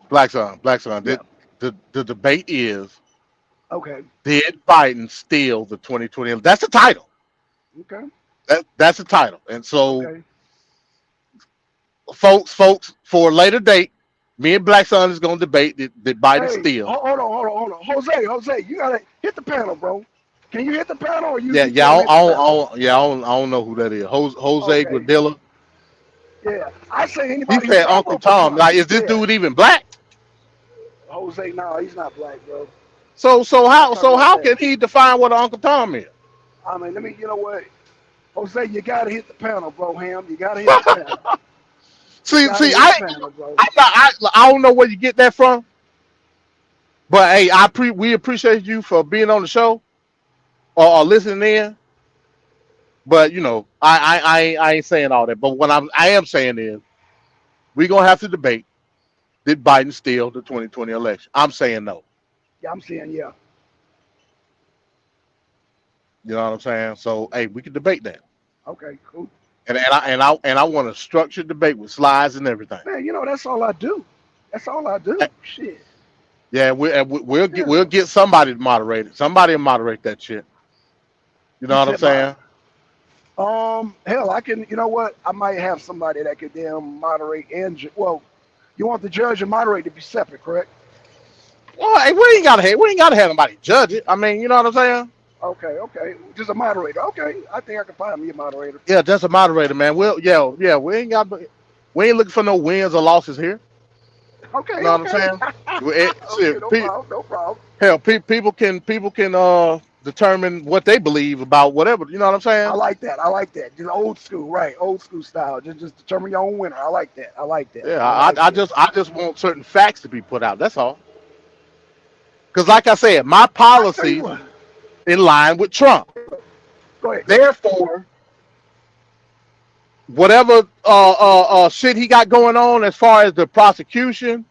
Black Son. Yeah. The debate is, Okay. did Biden steal the 2020? That's the title. Okay. That's the title. And so, Okay. folks, for a later date, me and Black Son is going to debate did Biden Hey, steal. hold on. Jose, you gotta hit the panel, bro. Can you hit the panel or you? Yeah, you yeah, can't hit the panel? I don't know who that is. Jose Okay. Guadilla. Yeah. I say He anybody. said I Uncle vote for Tom. Trump. Like, is this Yeah. dude even black? Jose, no, he's not black, bro. So Talk about how that. can he define what an Uncle Tom is? I mean, you know what? Jose, you gotta hit the panel, bro, Ham. You gotta hit the panel. See, Gotta hit I the panel, bro. I don't know where you get that from, but hey, we appreciate you for being on the show or listening in. But I ain't saying all that. But what I am saying is we're gonna have to debate, did Biden steal the 2020 election? I'm saying no. Yeah, I'm saying yeah. You know what I'm saying? So hey, we can debate that. Okay, cool. And I want a structured debate with slides and everything. Man, that's all I do. That's all I do. Shit. Yeah, we'll Yeah. get somebody to moderate it. Somebody to moderate that shit. You know You what I'm said saying? hell, I can. You know what? I might have somebody that could damn moderate and well, you want the judge and moderate to be separate, correct? Well, hey, we ain't gotta have nobody judge it. I mean, you know what I'm saying? Okay. Just a moderator. Okay, I think I can find me a moderator. Yeah, just a moderator, man. We ain't looking for no wins or losses here. Okay. You know what I'm saying? Okay, Shit, no problem. No problem. hell, people can determine what they believe about whatever. You know what I'm I saying? like that. I like that. Just old school, right? Old school style. Just determine your own winner. I like that. I like that. Yeah, I like I that. just I just want certain facts to be put out. That's all. Because like I said, my I tell you policies what. in line with Trump. Go ahead. Therefore, whatever shit he got going on as far as the prosecution,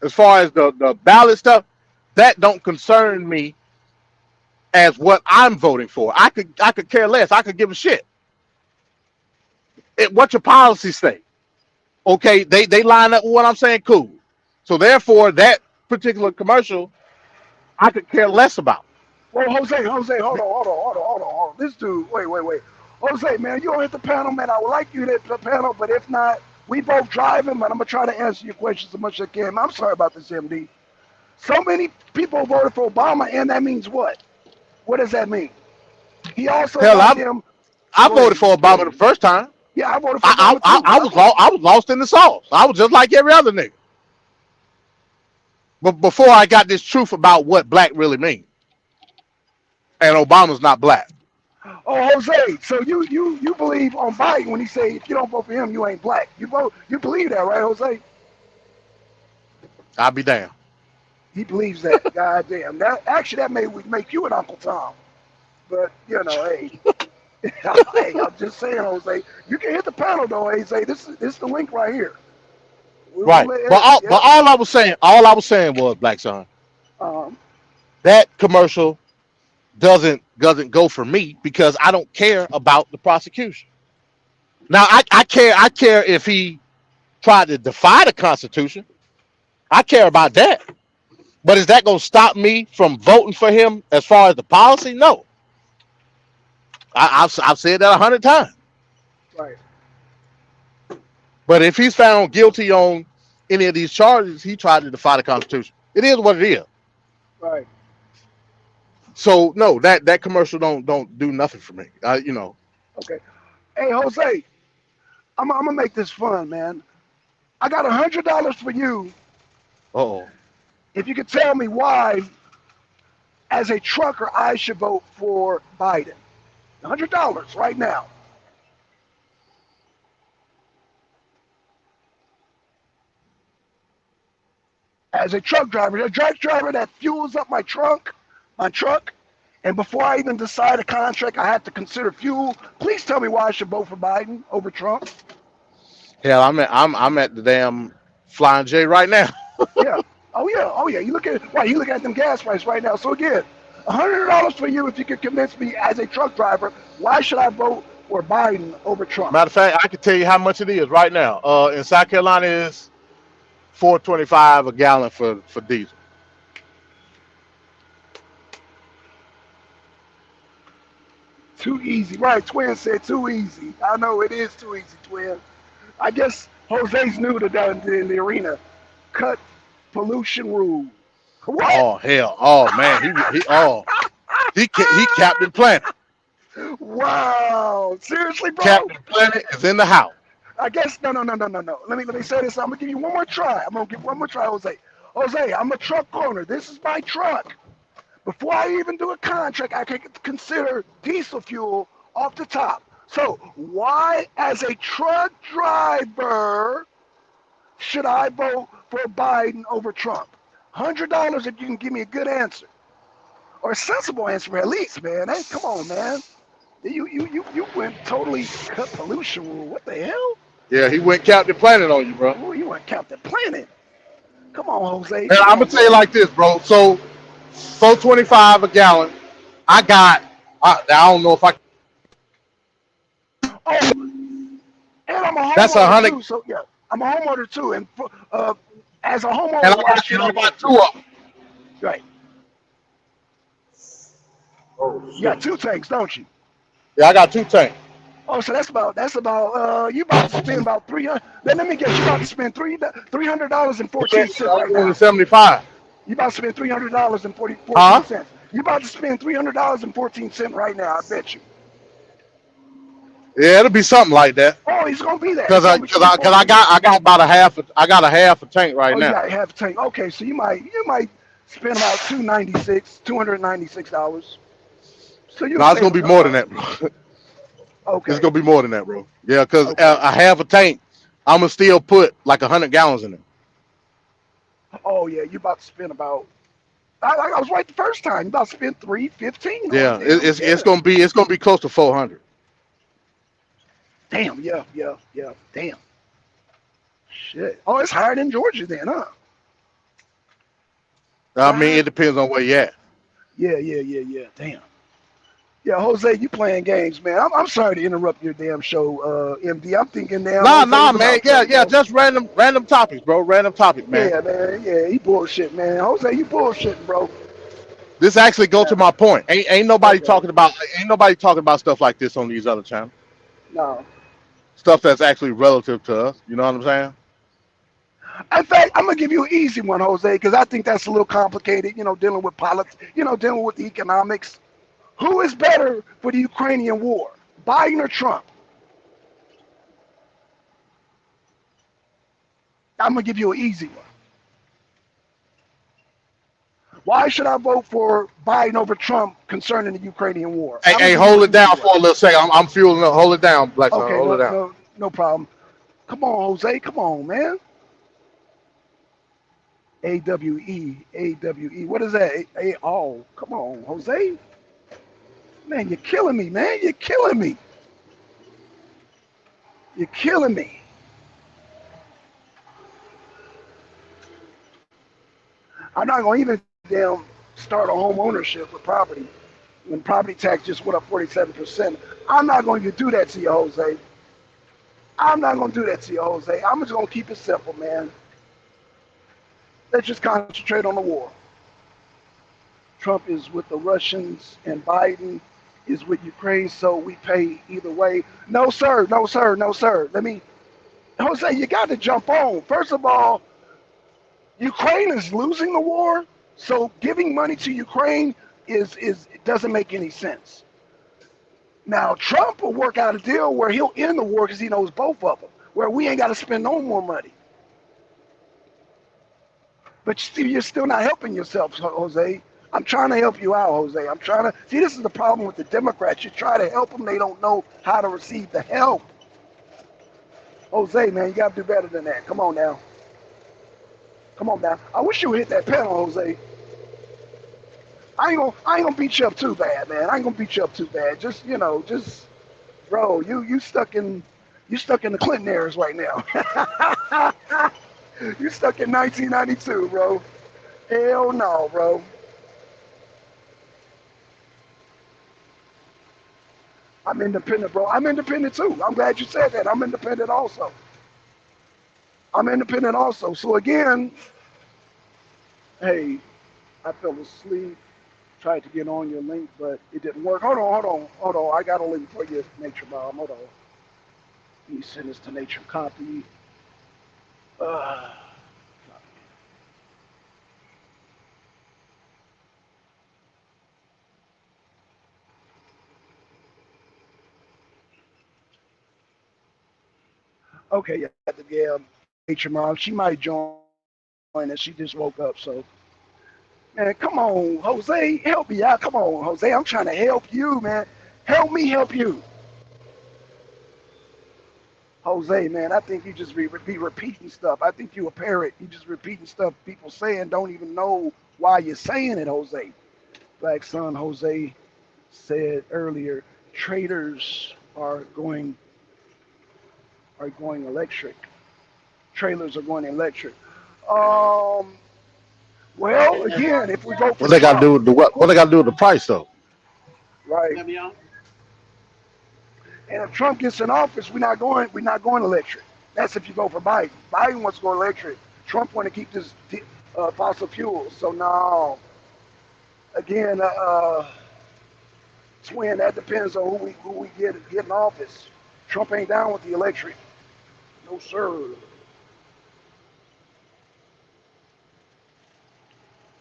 as far as the ballot stuff, that don't concern me as what I'm voting for. I could care less. I could give a shit. What your policies say. Okay, they line up with what I'm saying, cool. So therefore, that particular commercial, I could care less about. Well, Jose, hold on. This dude, wait. Jose, man, you don't hit the panel, man. I would like you to hit the panel, but if not, we both driving, but I'm gonna try to answer your questions as much as I can. I'm sorry about this, MD. So many people voted for Obama, and that means what? What does that mean? He also Hell, got them. I Go voted ahead. for Obama the first time. Yeah, I voted for Obama too. I was lost in the sauce. I was just like every other nigga. But before I got this truth about what black really means, and Obama's not black. Oh, Jose, so you believe on Biden when he say if you don't vote for him, you ain't black. You believe that, right, Jose? I'll be damned. He believes that. God damn. That may make you an Uncle Tom. But hey. Hey, I'm just saying, Jose. You can hit the panel though, Jose. This is the link right here. Right. But all I was saying was, Black Son, um, that commercial doesn't go for me because I don't care about the prosecution. Now I care if he tried to defy the Constitution. I care about that. But is that gonna stop me from voting for him as far as the policy? No. I've said that 100 times. right. But if he's found guilty on any of these charges, he tried to defy the Constitution. It is what it is. Right. So no, that commercial don't do nothing for me. Okay. Hey, Jose, I'm gonna make this fun, man. I got $100 for you Uh-oh. if you could tell me why, as a trucker, I should vote for Biden. $100 right now. As a truck driver that fuels up my truck, and before I even decide a contract, I have to consider fuel. Please tell me why I should vote for Biden over Trump. Hell, I'm at the damn Flying J right now. Yeah. Oh yeah. You look at them gas prices right now. So again, $100 for you if you could convince me as a truck driver why should I vote for Biden over Trump. Matter of fact, I can tell you how much it is right now. In South Carolina, is $4.25 a gallon for diesel. Too easy, right? Twin said too easy. I know it is too easy, Twin. I guess Jose's new to that in the arena. Cut pollution rule. What? Oh hell! Oh man, he Captain Planet. Wow. Seriously, bro? Captain Planet is in the house. I guess no. Let me say this. I'm gonna give you one more try. Jose. Jose, I'm a truck owner. This is my truck. Before I even do a contract, I can consider diesel fuel off the top. So why, as a truck driver, should I vote for Biden over Trump? $100 if you can give me a good answer. Or a sensible answer at least, man. Hey, come on, man. You went totally cut pollution rule. What the hell? Yeah, he went Captain Planet on you, bro. Oh, you went Captain Planet. Come on, Jose. And I'm gonna tell you like this, bro. So $4.25 a gallon. I don't know if I. Oh, and I'm a homeowner That's 100. too. So yeah, I'm a homeowner too, and as a homeowner, And I got two of them. right? Oh, You got two tanks, don't you? yeah, I got two tanks. Oh, so that's about you about to spend about 300. Then let me guess, you about to spend $300.14 right now. 75. You about to spend $300.14. Huh? You about to spend $300.14 right now. I bet you. Yeah, it'll be something like that. Oh, he's gonna be there. Cause I got about a half a tank right now. You got half a tank. Okay, so you might spend about $296. So you're No, it's gonna saying, be more than that, bro. It's okay, gonna be more than that, bro. Yeah, because okay. I have a tank. I'm gonna still put like 100 gallons in it. Oh yeah, you about to spend about. I was right the first time. You about to spend 315 on a Yeah, damn it's yeah. gonna be close to 400. Damn, yeah, yeah, yeah. Damn. Shit. Oh, it's higher than Georgia then, huh? Is I that mean, higher? it depends on where you at. Yeah, yeah, yeah, yeah. Damn. Yeah, Jose, you playing games, man. I'm sorry to interrupt your damn show, MD. I'm thinking damn Nah, Jose's nah, man. about Yeah, play, yeah. bro. Just random topics, bro. Random topic, man. Yeah, man. Yeah, he bullshit, man. Jose, you bullshitting, bro. This actually go Yeah. to my point. Okay. Ain't nobody talking about stuff like this on these other channels. No. Stuff that's actually relative to us. You know what I'm saying? In fact, I'm gonna give you an easy one, Jose, because I think that's a little complicated. Dealing with politics. Dealing with the economics. Who is better for the Ukrainian war, Biden or Trump? I'm gonna give you an easy one. Why should I vote for Biden over Trump concerning the Ukrainian war? Hey, I'm gonna hey, give you hold an it easy down one. for a little second. I'm fueling up. Hold it down, Black Son. Okay, Hold it no, down. no, no problem. Come on, Jose. Come on, man. AWE. What is that? Oh, come on, Jose. Man, you're killing me, man. You're killing me. You're killing me. I'm not gonna even damn start a home ownership with property when property tax just went up 47%. I'm not going to do that to you, Jose. I'm not going to do that to you, Jose. I'm just going to keep it simple, man. Let's just concentrate on the war. Trump is with the Russians and Biden is with Ukraine, so we pay either way. No, sir. No, sir. No, sir. Jose, you got to jump on. First of all, Ukraine is losing the war, so giving money to Ukraine it doesn't make any sense. Now, Trump will work out a deal where he'll end the war because he knows both of them, where we ain't got to spend no more money. But you're still not helping yourself, Jose. I'm trying to help you out, Jose. I'm trying to see. This is the problem with the Democrats. You try to help them, they don't know how to receive the help. Jose, man, you got to do better than that. Come on now. Come on now. I wish you would hit that pedal, Jose. I ain't gonna beat you up too bad, man. I ain't gonna beat you up too bad. Just bro, you stuck in the Clinton eras right now. You stuck in 1992, bro. Hell no, bro. I'm independent, bro. I'm independent too. I'm glad you said that. I'm independent also. I'm independent also. So again, hey, I fell asleep. Tried to get on your link, but it didn't work. Hold on. I got a link for you, Nature Bomb. Hold on. Let me send this to Nature Copy. Uh, okay, yeah, Nature Mom. She might join and she just woke up. So, man, come on, Jose, help me out. Come on, Jose, I'm trying to help you, man. Help me help you. Jose, man, I think you just be repeating stuff. I think you a parrot. You just repeating stuff people saying, don't even know why you're saying it, Jose. Black Son Jose said earlier, traders are going electric. Trailers are going electric. Um, well, again, if we go for What they got to Trump, do with the what? What they got to do with the price though? right? And if Trump gets in office, we're not going electric. That's if you go for Biden. Biden wants to go electric. Trump want to keep this fossil fuels. So no, again, twin, that depends on who we get in office. Trump ain't down with the electric. No sir.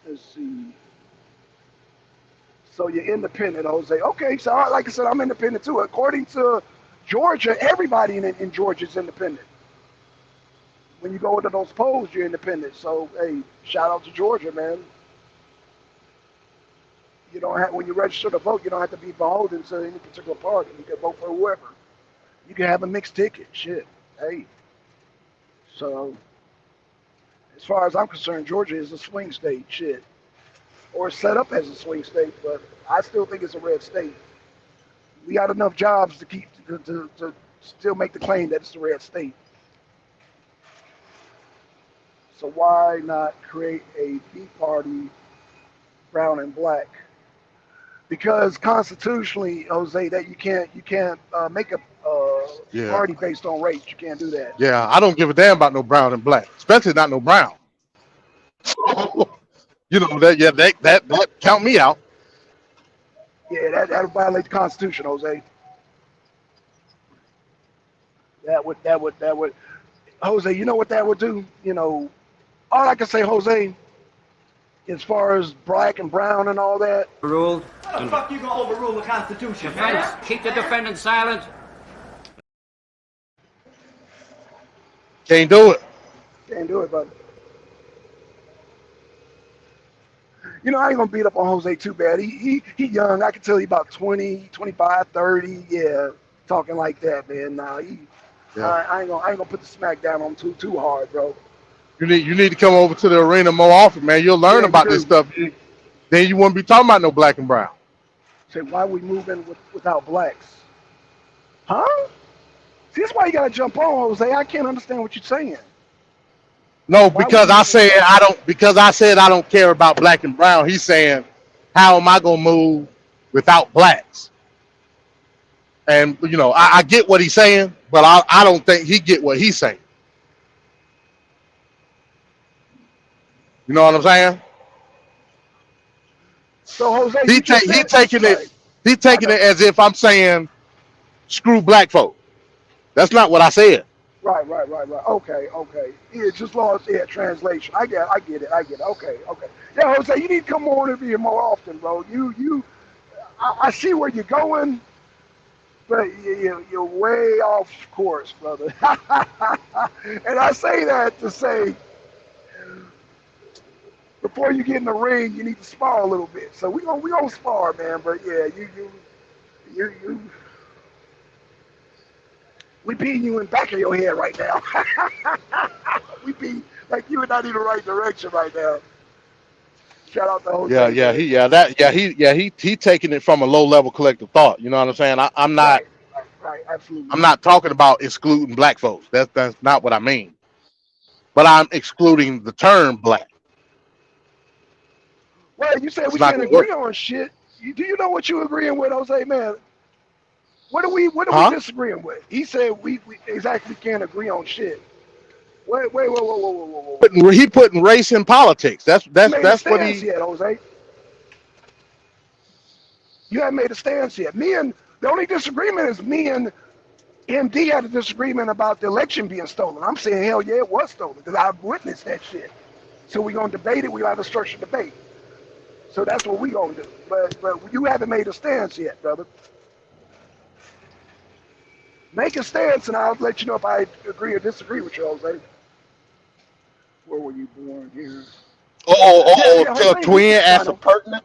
Let's see. So you're independent, Jose. Okay, so like I said, I'm independent too. According to Georgia, everybody in Georgia is independent. When you go into those polls, you're independent. So hey, shout out to Georgia, man. You don't have when you register to vote, you don't have to be beholden to any particular party. You can vote for whoever. You can have a mixed ticket. Shit. Hey. So as far as I'm concerned, Georgia is a swing state. Shit. Or set up as a swing state, but I still think it's a red state. We got enough jobs to keep to still make the claim that it's a red state. So why not create a B party, brown and black? Because constitutionally, Jose, that you can't make a Yeah. party based on race. You can't do that. Yeah, I don't give a damn about no brown and black, especially not no brown. You know that. Yeah, that count me out. Yeah, that would violate the Constitution, Jose. That would. Jose, you know what that would do? You know, all I can say, Jose, as far as black and brown and all that. Ruled. How the fuck you gonna overrule the Constitution, man? Defense, keep the defendant silent. Can't do it. Can't do it, brother. You know, I ain't gonna beat up on Jose too bad. He young. I can tell he about 20, 25, 30. Yeah, talking like that, man. Nah, Yeah. I ain't gonna put the smack down on him too hard, bro. You need to come over to the arena more often, man. You'll learn Yeah, about you this do. stuff. Then you wouldn't be talking about no black and brown. Say, why we moving without blacks? Huh? See, that's why you gotta jump on, Jose. I can't understand what you're saying. No, Why because would I you- said I don't. Because I said I don't care about black and brown. He's saying, how am I gonna move without blacks? And you know, I get what he's saying, but I don't think he get what he's saying. You know what I'm saying? So, Jose, He you just he said- taking Right. it. He taking it as if I'm saying, screw black folk. That's not what I said. Right. Okay. Yeah, just lost translation. I get it. Okay. Yeah, Jose, you need to come on here more often, bro. I see where you're going, but you're way off course, brother. And I say that to say, before you get in the ring, you need to spar a little bit. So we gonna spar, man. But yeah, you. We beating you in the back of your head right now. We be like you are not in the right direction right now. Shout out to Jose. He taking it from a low level collective thought. You know what I'm saying? I'm not. Right, absolutely. I'm not talking about excluding black folks. That's not what I mean. But I'm excluding the term black. Well, you said It's we not can't gonna agree on shit. Do you know what you agreeing with, Jose, man? What are we Huh? disagreeing with? He said we exactly can't agree on shit. Wait, whoa. He putting race in politics. That's Made a what stance he. yet, Jose. You haven't made a stance yet. The only disagreement is me and MD had a disagreement about the election being stolen. I'm saying, hell yeah, it was stolen because I've witnessed that shit. So we're going to debate it. We'll have a structured debate. So that's what we're going to do. But you haven't made a stance yet, brother. Make a stance, and I'll let you know if I agree or disagree with you, Jose. Where were you born here? Tell Twin asked a pertinent.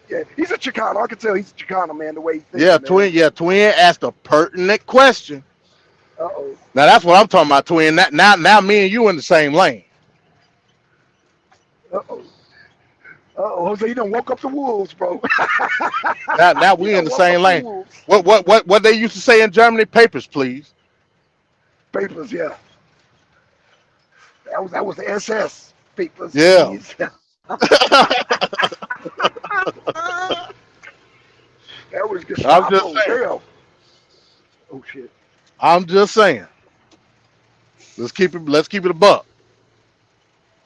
Yeah, he's a Chicano. I can tell he's a Chicano, man, the way he thinks. Yeah, Twin asked a pertinent question. Uh-oh. Now that's what I'm talking about, Twin. Now me and you in the same lane. Uh-oh, Jose, you done woke up the wolves, bro. Now we in the same lane. What they used to say in Germany? Papers, please. Papers, yeah. That was the SS papers. Yeah. Please. That was just. I'm just saying. Damn. Oh shit. I'm just saying. Let's keep it a buck.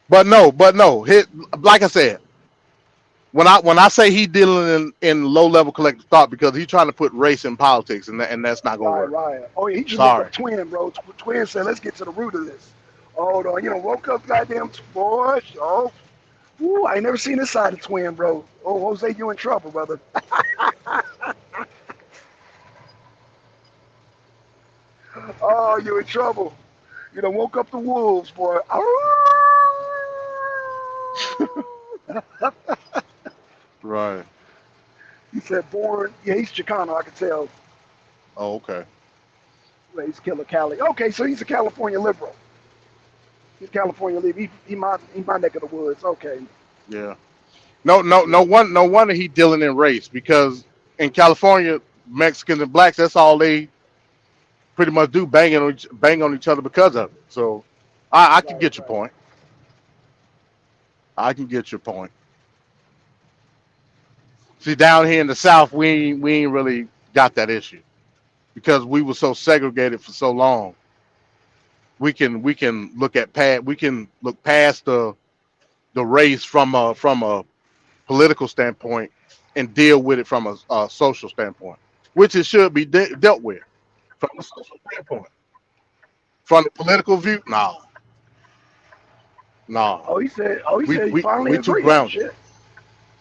But no. Like I said, when I say he dealing in low level collective thought because he's trying to put race in politics and that's not gonna work. Right. Oh, he just Sorry. looked up Twin, bro. Twin said, "Let's get to the root of this." Hold on, woke up, goddamn boy. Oh, ooh, I ain't never seen this side of Twin, bro. Oh, Jose, you in trouble, brother. Oh, you in trouble. You done woke up the wolves, boy. Right. He said born, yeah, he's Chicano, I can tell. Oh, okay. Raised Killer Cali. Okay, so he's a California liberal. He's California liberal. He my neck of the woods. Okay. Yeah. No wonder he dealing in race because in California, Mexicans and blacks, that's all they pretty much do, bang on each other because of it. So I can Right, get your right. point. I can get your point. See, down here in the South, we ain't really got that issue because we were so segregated for so long. We can look past the race from a political standpoint and deal with it from a social standpoint, which it should be dealt with from a social standpoint. From the political view, no, He said he finally we too agreed. grounded. Shit.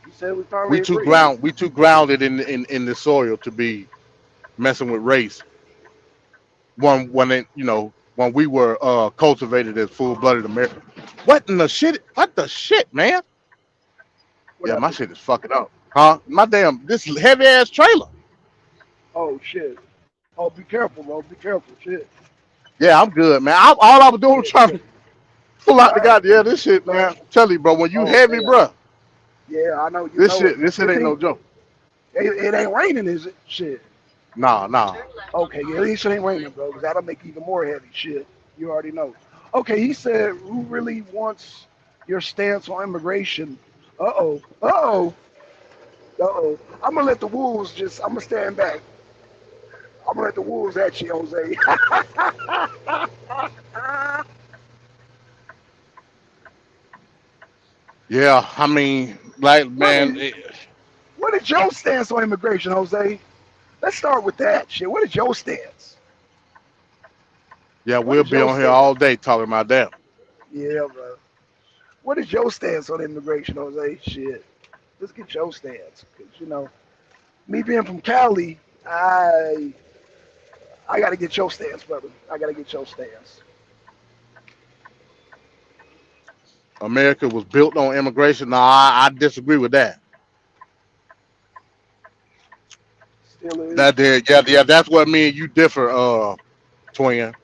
He said we finally agreed. We too grounded in the soil to be messing with race. When we were cultivated as full-blooded Americans. What in the shit? What the shit, man? What Yeah, my happened? shit is fucking up. Huh? This heavy ass trailer. Oh shit. Oh, be careful, bro. Be careful. Shit. Yeah, I'm good, man. All I was doing was trying to pull out the Right. goddamn this shit, man. Tell you, bro, when you Oh heavy, damn. bro, Yeah, I know you this know it. shit, this shit It ain't no joke. it ain't raining, is it? Shit. Nah. Okay, yeah, at least it ain't raining, bro, because that'll make even more heavy. Shit. You already know. Okay, he said, who really wants your stance on immigration? Uh-oh. Uh-oh. Uh-oh. I'm gonna let the wolves I'm gonna stand back. I'm gonna let the wolves at you, Jose. Yeah, I mean, like, what man, is what is your stance on immigration, Jose? Let's start with that shit. What is your stance? yeah, What we'll is be your on here stance? all day talking about that. Yeah, bro. What is your stance on immigration, Jose? Shit. Let's get your stance. Cause me being from Cali, I gotta get your stance, brother. I gotta get your stance. America was built on immigration. Nah, I disagree with that. Still is. That there, yeah, that's what me and you differ, twin.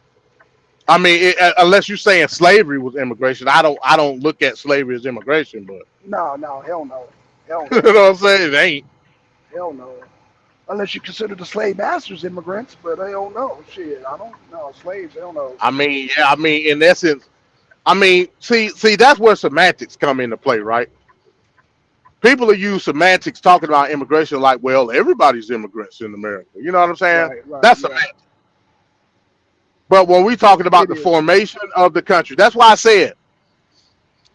I mean, unless you're saying slavery was immigration, I don't look at slavery as immigration, but No, hell no. Hell you no. know what I'm saying? It ain't. Hell no. Unless you consider the slave masters immigrants, but I don't know. Shit, I don't know. Slaves, hell no. I mean, yeah, I mean, in essence, I mean, see, that's where semantics come into play, right? People who use semantics talking about immigration like, well, everybody's immigrants in America. You know what I'm saying? Right, That's yeah. semantics. But when we talking about It the is. formation of the country, that's why I said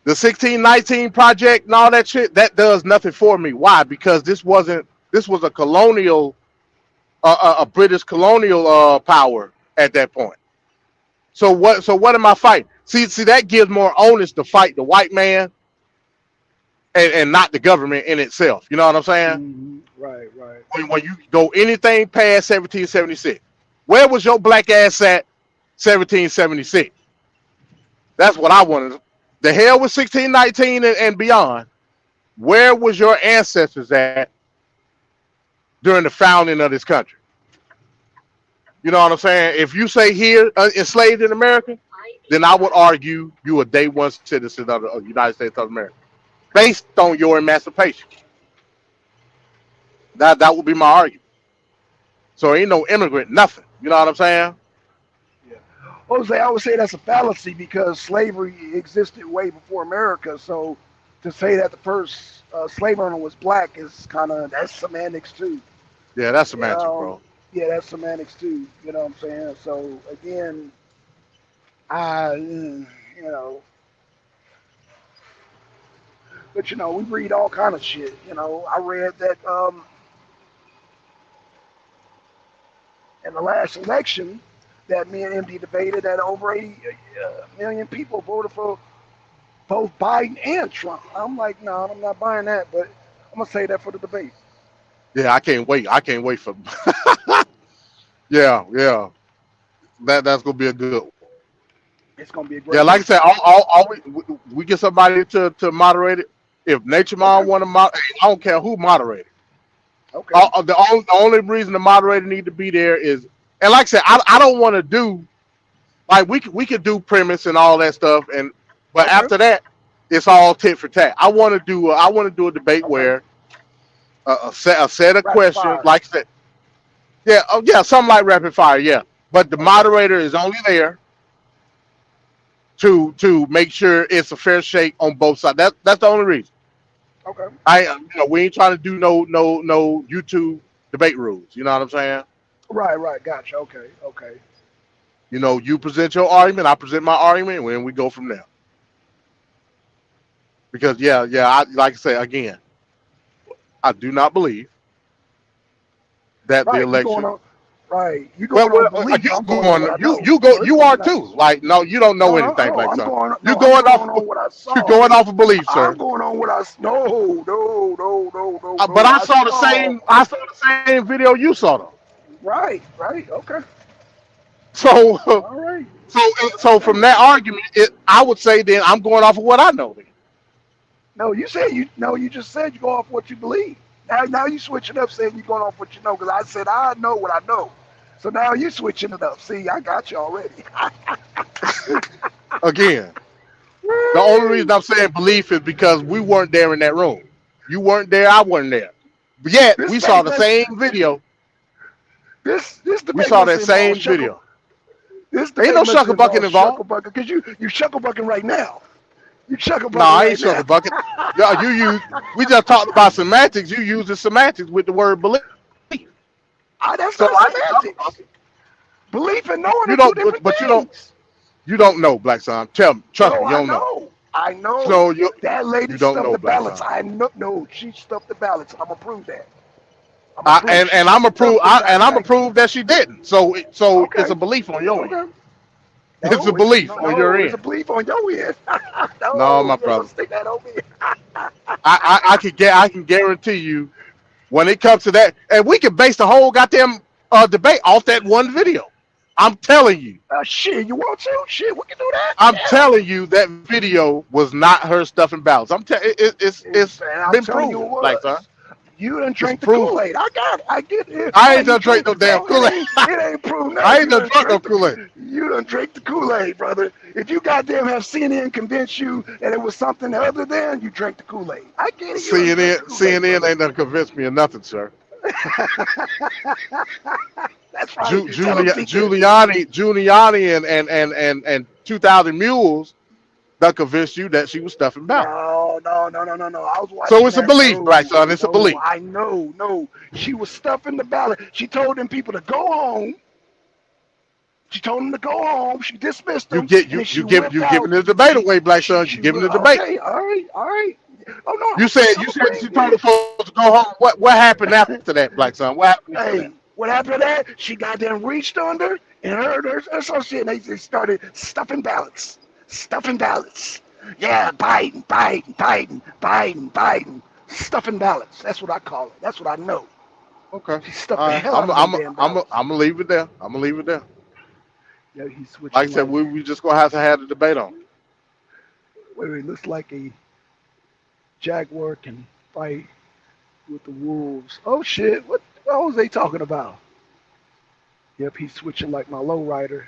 the 1619 project and all that shit, that does nothing for me. Why? Because this was a colonial, a British colonial power at that point. So what am I fighting? See, that gives more onus to fight the white man and not the government in itself. You know what I'm saying? Right. When you go anything past 1776, where was your black ass at 1776? That's what I wanted. The hell with 1619 and beyond. Where was your ancestors at during the founding of this country? You know what I'm saying? If you say here enslaved in America, then I would argue you a day one citizen of the United States of America, based on your emancipation. That would be my argument. So ain't no immigrant, nothing. You know what I'm saying? Yeah. Jose, I would say that's a fallacy because slavery existed way before America. So to say that the first slave owner was black is that's semantics too. Yeah, that's semantics, bro. Yeah, that's semantics too. You know what I'm saying? So again, but we read all kind of shit. I read that in the last election that me and MD debated that over 80 million people voted for both Biden and Trump. I'm like, no, I'm not buying that, but I'm gonna say that for the debate. Yeah, I can't wait. I can't wait for. yeah. That's gonna be a good one. It's gonna be a great. Yeah, like I said, all we get somebody to moderate it. If Nature Mom want to moderate, I don't care who moderated. Okay. The only reason the moderator need to be there is, and like I said, I don't want to do like we could do premise and all that stuff, but Okay. after that, it's all tit for tat. I want to do a debate Okay. where a set of Rapid questions, fire. like I said, yeah, something like rapid fire, yeah. But the moderator is only there to make sure it's a fair shake on both sides. That's the only reason. Okay. We ain't trying to do no YouTube debate rules. You know what I'm saying? Right. Gotcha. Okay. You present your argument, I present my argument, and then we go from there. Because like I say again, I do not believe that Right. the election. You going on? Right. You going on belief? I'm going on what I know. You are too. Like, no, you don't know anything, like son. You're going off on what I saw. You're going off of belief, sir. I'm going on what I no. But I saw the same video you saw though. Right. Okay. So All right. so from that argument, I would say then I'm going off of what I know then. No, you just said you go off what you believe. Now you switching up saying you're going off what you know, because I said I know what I know. So now you switching it up. See, I got you already. Again, the only reason I'm saying belief is because we weren't there in that room. You weren't there, I wasn't there. But yet we saw the same video. This we saw that same video. This ain't no shuckle bucket involved. Because you shuckle bucking right now. You shuckle bucket. No, I ain't shuckle bucket. We just talked about semantics. You use the semantics with the word belief. That's not semantics. Belief and knowing are two different things. You don't know, Black Son. Tell me, trust me, you don't know. I know. So that lady stuffed the ballots. I know. No, she stuffed the ballots, and I'm gonna prove that. And I'm gonna prove that she didn't. So it's a belief on your end. It's a belief on your end. It's a belief on your end. No, my brother. Stick that on me. I can guarantee you, when it comes to that, and we can base the whole goddamn debate off that one video. I'm telling you. Shit, you want to? Shit, we can do that. I'm telling you that video was not her stuffing ballots. I'm telling it's been proven, like son. You done drank the Kool-Aid. I got it. I get it. I ain't done drink no damn Kool-Aid. It ain't proven that. I ain't done drink no Kool-Aid. You done drink the Kool-Aid, brother. If you goddamn have CNN convince you that it was something other than, you drank the Kool-Aid. I get it. CNN ain't done convince me of nothing, sir. That's right. Giuliani and 2,000 Mules that convinced you that she was stuffing ballots. No. I was watching. So it's a belief, right, son? It's a belief. I know. No, she was stuffing the ballot. She told them people to go home. She told them to go home. She dismissed them. You giving the debate away, Black Son. You giving the debate. Okay, all right. Oh no. You said she told the folks to go home. What happened after that, Black Son? What happened after that? What happened to that? She got them reached under and her associate, and they started stuffing ballots. Yeah, Biden. Stuffing ballots. That's what I call it. That's what I know. Okay. She stuffed the hell out of them I'm gonna leave it there. Yeah, he switched. Like I said, we just gonna have to have the debate on it. Wait, it looks like a jaguar can fight with the wolves. Oh shit! What was they talking about? Yep, he's switching like my lowrider.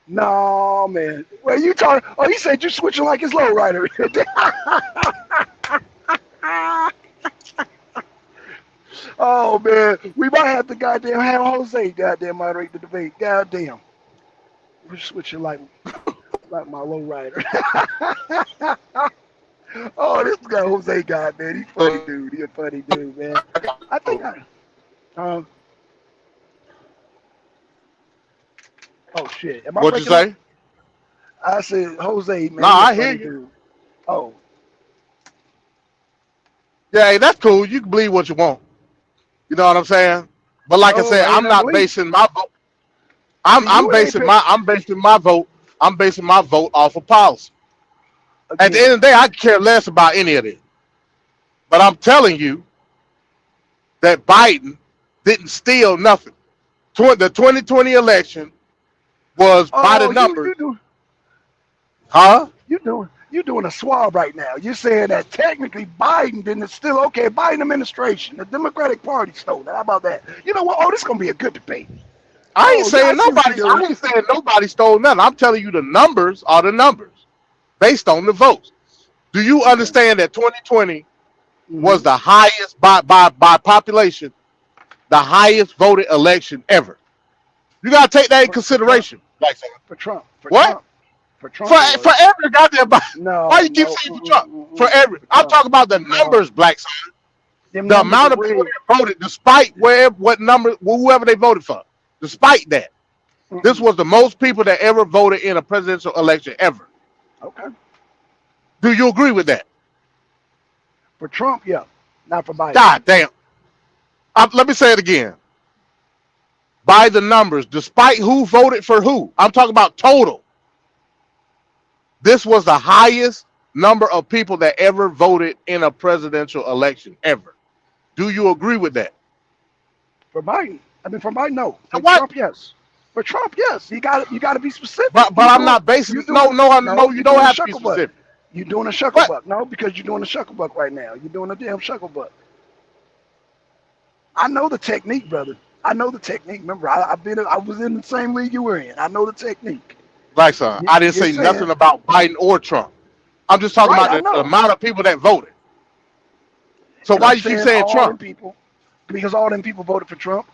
No, man. Well, you talking? Oh, he said you're switching like his lowrider. Oh man, we might have to goddamn have Jose goddamn moderate the debate. Goddamn, we're switching like my lowrider. Oh, this guy Jose guy, man, he's funny dude. He's a funny dude, man. I think oh shit. Am I What'd you say? up? I said Jose, man. Nah, I hear you. Dude. Oh. Yeah, hey, that's cool. You can believe what you want. You know what I'm saying? But like I said, I'm not basing my vote. I'm basing my vote off of policy. At the end of the day, I care less about any of this. But I'm telling you that Biden didn't steal nothing. The 2020 election was by the numbers. You You're doing a swab right now. You're saying that technically Biden didn't. It's still okay. Biden administration, the Democratic Party stole it. How about that? You know what? Oh, this is gonna be a good debate. I ain't Oh, saying yeah, I see what nobody. you're I doing. ain't saying nobody stole nothing. I'm telling you the numbers are the numbers based on the votes. Do you understand that 2020 was the highest by population, the highest voted election ever? You gotta take that in consideration. Like For Trump. For what? Trump. For Trump. For it was. for every goddamn body. No. Why you keep no, saying for Trump? For every. for I'm Trump. talking about the numbers, Black Son. Them The numbers amount are of people rigged. that voted, despite what number, whoever they voted for, despite that, this was the most people that ever voted in a presidential election ever. Okay. Do you agree with that? For Trump, yeah. Not for Biden. God damn. Let me say it again. By the numbers, despite who voted for who, I'm talking about total. This was the highest number of people that ever voted in a presidential election ever. Do you agree with that? For Biden. I mean, for Biden, no. For What? Trump, yes. For Trump, yes. You got to be specific. But I'm not basing. No, you don't have to be specific. You're doing a shucklebuck. What? No, because you're doing a shucklebuck right now. You're doing a damn shucklebuck. I know the technique, brother. I know the technique. Remember, I was in the same league you were in. I know the technique. Black Son, I didn't say saying- nothing about Biden or Trump. I'm just talking Right, I about the know. amount of people that voted. So And why I'm you keep saying all Trump? them people, because all them people voted for Trump.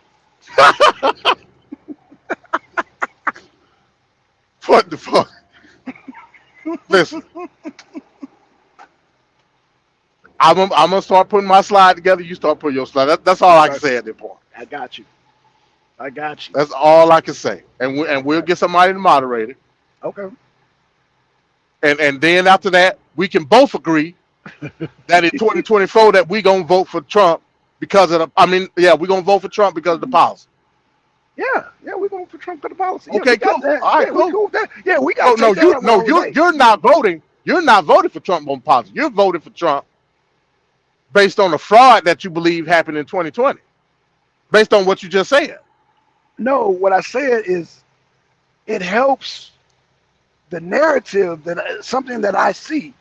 What the fuck? Listen, I'm gonna start putting my slide together. You start putting your slide. That's all I can say at this point. I got you. I got you. That's all I can say. And we'll get somebody to moderate it. Okay. And then after that, we can both agree that in 2024 that we gonna vote for Trump because of the. I mean, yeah, we gonna vote for Trump because of the policy. Yeah, we're going for Trump for the policy. Okay, we got cool. that. All right, yeah, cool. we cool with that. Yeah, we got. You're not voting. You're not voting for Trump on policy. You're voting for Trump based on the fraud that you believe happened in 2020, based on what you just said. No, what I said is, it helps the narrative that something that I see.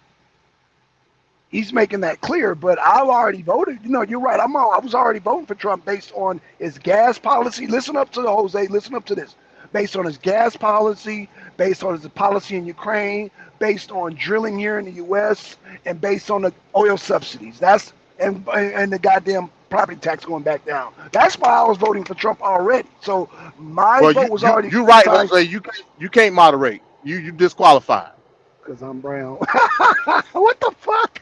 He's making that clear, but I've already voted. You know, you're right. I was already voting for Trump based on his gas policy. Listen up to the Jose. Listen up to this. Based on his gas policy, based on his policy in Ukraine, based on drilling here in the U.S., and based on the oil subsidies. That's and the goddamn property tax going back down. That's why I was voting for Trump already. So my vote was already. You're right, Jose. You can't moderate. You disqualified. Because I'm brown. What the fuck?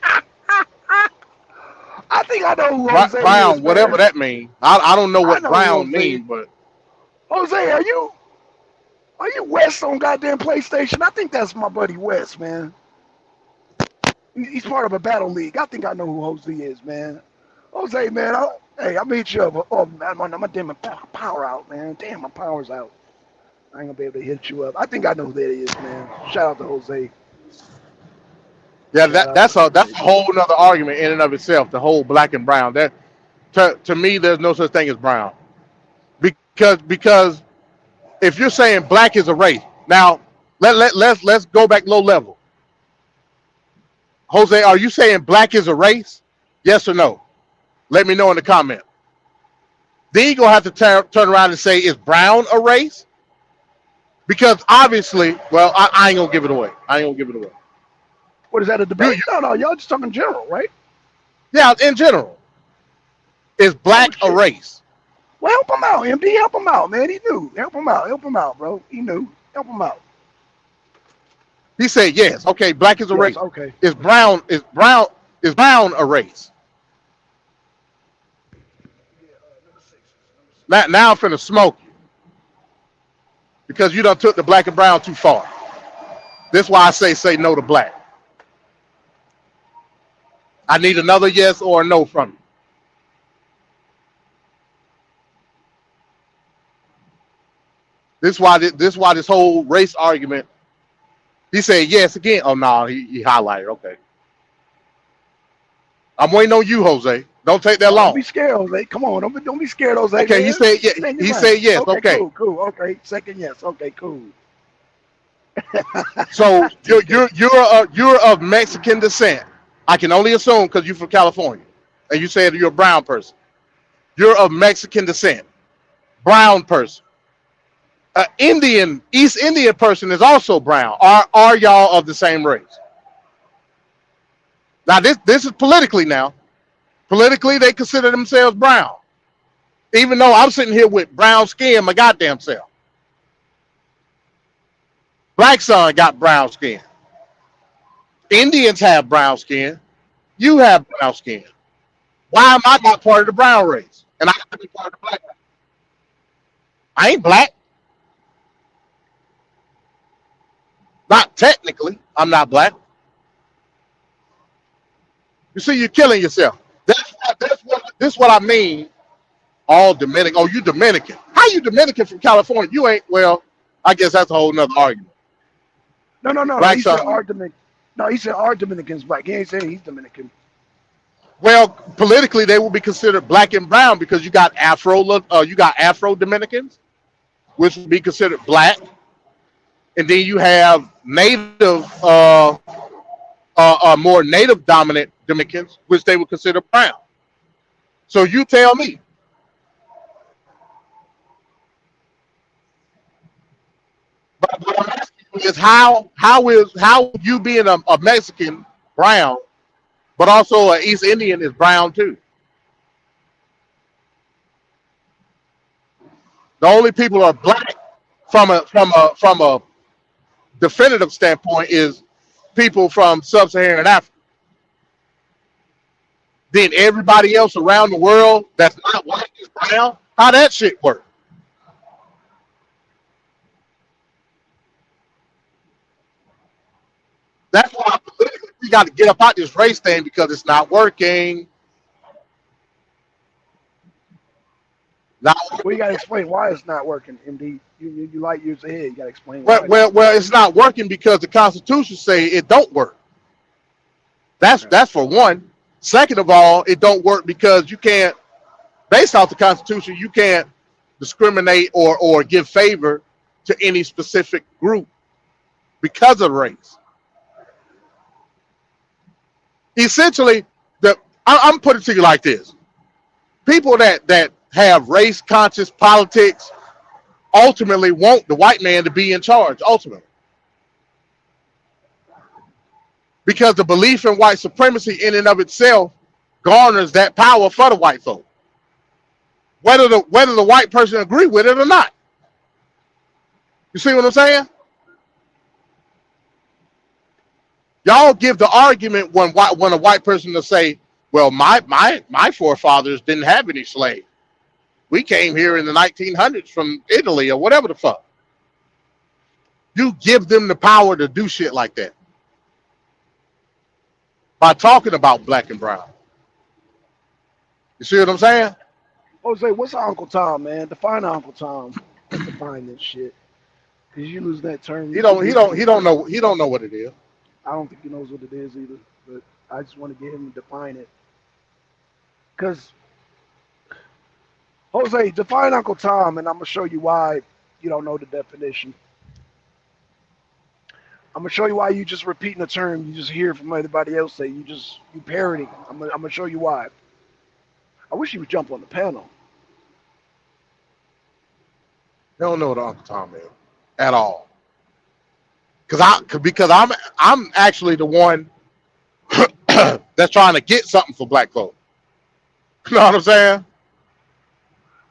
I think I know who Jose Brown, is, whatever man. that means. I don't know what know brown Jose. means, but Jose, are you West on goddamn PlayStation? I think that's my buddy West, man. He's part of a battle league. I think I know who Jose is, man. Jose, man, I'm gonna hit you up. Oh, man, my damn power out, man. Damn, my power's out. I ain't gonna be able to hit you up. I think I know who that is, man. Shout out to Jose. yeah, that's a whole nother argument in and of itself. The whole black and brown. That to me, there's no such thing as brown, because if you're saying black is a race, now let's go back low level. Jose, are you saying black is a race? Yes or no? Let me know in the comment. Then you're gonna have to turn around and say, is brown a race? Because obviously, well, I ain't gonna give it away. What is that, a debate? No, y'all just talking general, right? Yeah, in general. Is black a race? Well, help him out, MD. Help him out, man. He knew. Help him out, bro. He knew. Help him out. He said yes. Okay, black is a race. Okay. Is brown a race? Now I'm finna smoke you. Because you done took the black and brown too far. That's why I say no to black. I need another yes or a no from you. This is why this whole race argument. He said yes again. Oh no, he highlighted. Okay. I'm waiting on you, Jose. Don't take that long. Don't be scared, Jose. Come on, don't be scared, Jose. Okay, man. he said yeah. He said yes. Okay. Cool. Okay, second yes. Okay, cool. So you're of Mexican descent. I can only assume because you're from California, and you said you're a brown person. You're of Mexican descent, brown person. East Indian person is also brown. Are y'all of the same race? Now this is politically now. Politically, they consider themselves brown, even though I'm sitting here with brown skin my goddamn self. Black son got brown skin. Indians have brown skin. You have brown skin. Why am I not part of the brown race? And I have to be part of the black race. I ain't black. Not technically. I'm not black. You see, you're killing yourself. This what I mean. All Dominican. Oh, you Dominican. How you Dominican from California? You ain't. Well, I guess that's a whole nother argument. No. Black He said son. our Dominican. No, he said our Dominicans black. He ain't saying he's Dominican. Well, politically, they will be considered black and brown because you got Afro Dominicans, which would be considered black, and then you have more native dominant Dominicans, which they would consider brown. So you tell me. But what I'm asking you is how you being a Mexican brown, but also an East Indian is brown too. The only people who are black from a definitive standpoint is people from sub-Saharan Africa. Then everybody else around the world that's not white is brown. How that shit work? That's why we got to get up out this race thing because it's not working. Not Well, you gotta explain why it's not working. MD, you light years ahead. You gotta explain why. well, it's not working because the Constitution say it don't work. That's for one. Second of all, it don't work because you can't, based off the Constitution, you can't discriminate or give favor to any specific group because of race. Essentially, I'm putting it to you like this: people that have race conscious politics ultimately want the white man to be in charge. Ultimately, because the belief in white supremacy in and of itself garners that power for the white folk, whether the white person agree with it or not. You see what I'm saying? Y'all give the argument when a white person will say, well, my forefathers didn't have any slaves. We came here in the 1900s from Italy or whatever the fuck. You give them the power to do shit like that by talking about black and brown. You see what I'm saying? Jose, what's Uncle Tom, man? Define Uncle Tom. Define this shit. Cause you lose that term. He don't know what it is. I don't think he knows what it is either. But I just want to get him to define it. Cause Jose, define Uncle Tom, and I'm gonna show you why you don't know the definition. I'm gonna show you why you just repeating a term you just hear from everybody else say. You parroting. I'm gonna show you why. I wish you would jump on the panel. They don't know what Uncle Tom is at all. Because I'm actually the one that's trying to get something for black folks. You know what I'm saying?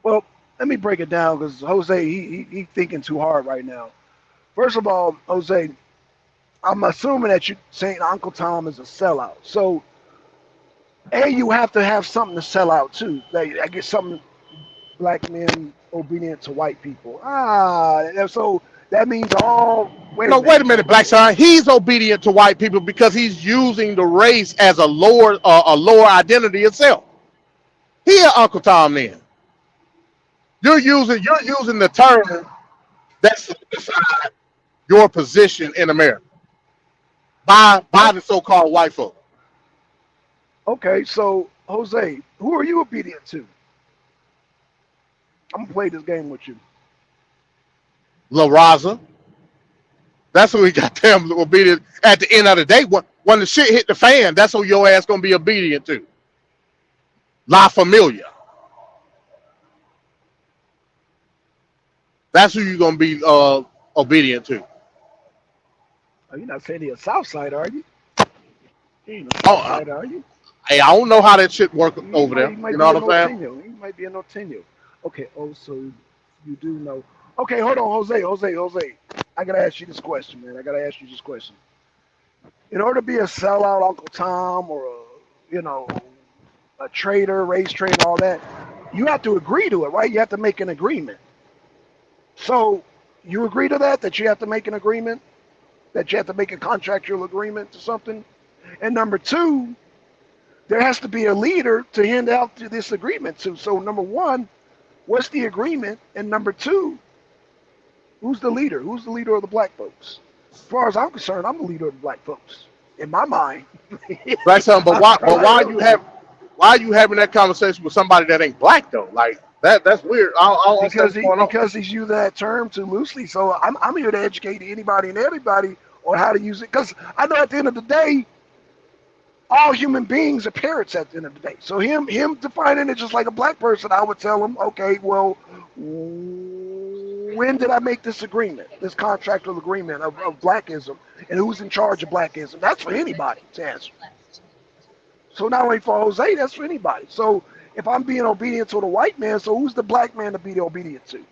Well, let me break it down because Jose, he thinking too hard right now. First of all, Jose, I'm assuming that you're saying Uncle Tom is a sellout. So, you have to have something to sell out too. Like, I guess something black men obedient to white people. So that means all. Wait a minute, Black Son. He's obedient to white people because he's using the race as a lower identity itself. He an Uncle Tom then. You're using the term that solidifies your position in America by the so-called white folk. Okay, so Jose, who are you obedient to? I'm gonna play this game with you. La Raza. That's who he goddamn obedient. At the end of the day, when the shit hit the fan, that's who your ass gonna be obedient to. La Familia. That's who you gonna be obedient to. Oh, you're not saying you're a South Side, are you? You ain't a Oh, South Side, are you? hey, I don't know how that shit work You over might, there. you might You be know a what I'm saying? Norteño. You might be a Norteño. Okay. Oh, so you do know. Okay, hold on, Jose. I gotta ask you this question, man. In order to be a sellout Uncle Tom or a trader, race trader, all that, you have to agree to it, right? You have to make an agreement. So you agree to that? That you have to make an agreement? That you have to make a contractual agreement to something? And number two, there has to be a leader to hand out to this agreement to. So number one, what's the agreement? And number two, who's the leader? Who's the leader of the black folks? As far as I'm concerned, I'm the leader of the black folks. In my mind. Right, son. But why you having that conversation with somebody that ain't black though? Like that's weird. I don't understand what's going on. Because he's using that term too loosely. So I'm here to educate anybody and everybody on how to use it. Because I know at the end of the day, all human beings are parrots at the end of the day. So him defining it just like a black person, I would tell him, okay, well, when did I make this agreement, this contractual agreement of blackism, and who's in charge of blackism? That's for anybody to answer. So not only for Jose, that's for anybody. So if I'm being obedient to the white man, so who's the black man to be obedient to?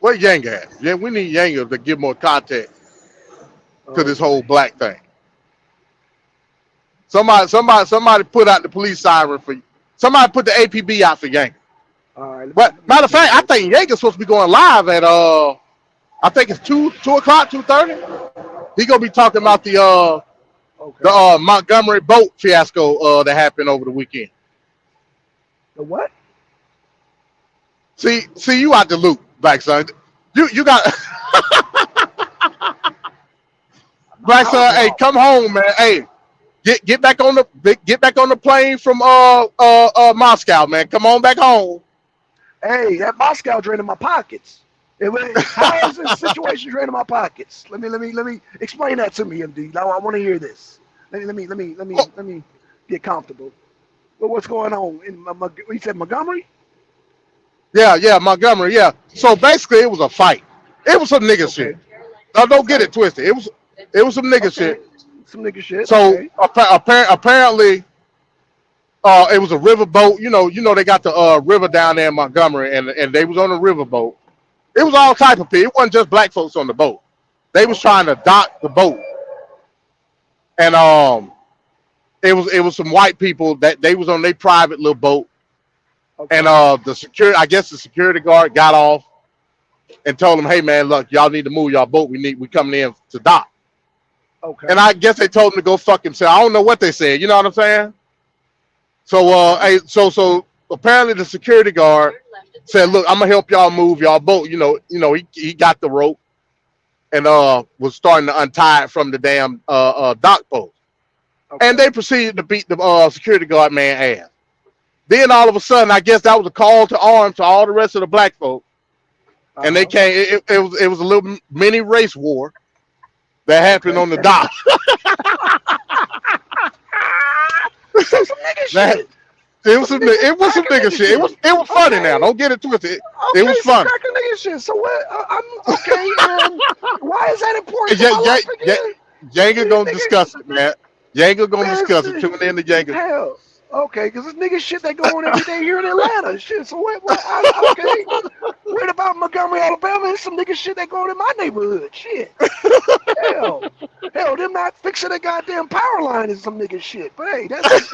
Where Yang at? Yeah, we need Yang to give more context to this whole black thing. Somebody put out the police siren for you. Somebody put the APB out for Yang. All right. But matter of fact, I think Yang is supposed to be going live at I think it's 2 o'clock, 2:30. He gonna be talking about the Montgomery boat fiasco that happened over the weekend. The what? See you out the loop, Black Son. You got Black Son. Hey, come home, man. Hey, get back on the plane from Moscow, man. Come on back home. Hey, that Moscow draining my pockets. How is this situation draining my pockets? Let me explain that to me, MD. Now I want to hear this. Let me get comfortable. But what's going on in you said Montgomery? Yeah, Montgomery. Yeah. So basically, it was a fight. It was some nigga shit. Now don't get it twisted. It was some nigga shit. Some nigga shit. So apparently, it was a river boat. You know they got the river down there in Montgomery, and they was on a river boat. It was all type of people. It wasn't just black folks on the boat. They was trying to dock the boat, and it was some white people that they was on their private little boat, and the security guard got off and told them, "Hey man, look, y'all need to move y'all boat. We coming in to dock." Okay. And I guess they told him to go fuck himself. I don't know what they said. You know what I'm saying? So so apparently the security guard said, "Look, I'm gonna help y'all move y'all boat." He got the rope and was starting to untie it from the damn dock post. Okay. And they proceeded to beat the security guard man ass. Then all of a sudden, I guess that was a call to arms to all the rest of the black folk, and they came. It was a little mini race war that happened on the dock. Some nigga shit. It was some nigga shit. It was funny now. Don't get it twisted. It was funny. Nigga shit. So what? I'm okay. Why is that important? Yanga gonna discuss it, man. Yanga gonna discuss it. Tune in to Yanga. Hell, okay, because this nigga shit that go on every day here in Atlanta. Shit. So what? Okay. What about Montgomery, Alabama? There's some nigga shit that go on in my neighborhood. Shit. Hell, them not fixing a goddamn power line is some nigga shit. But hey, that's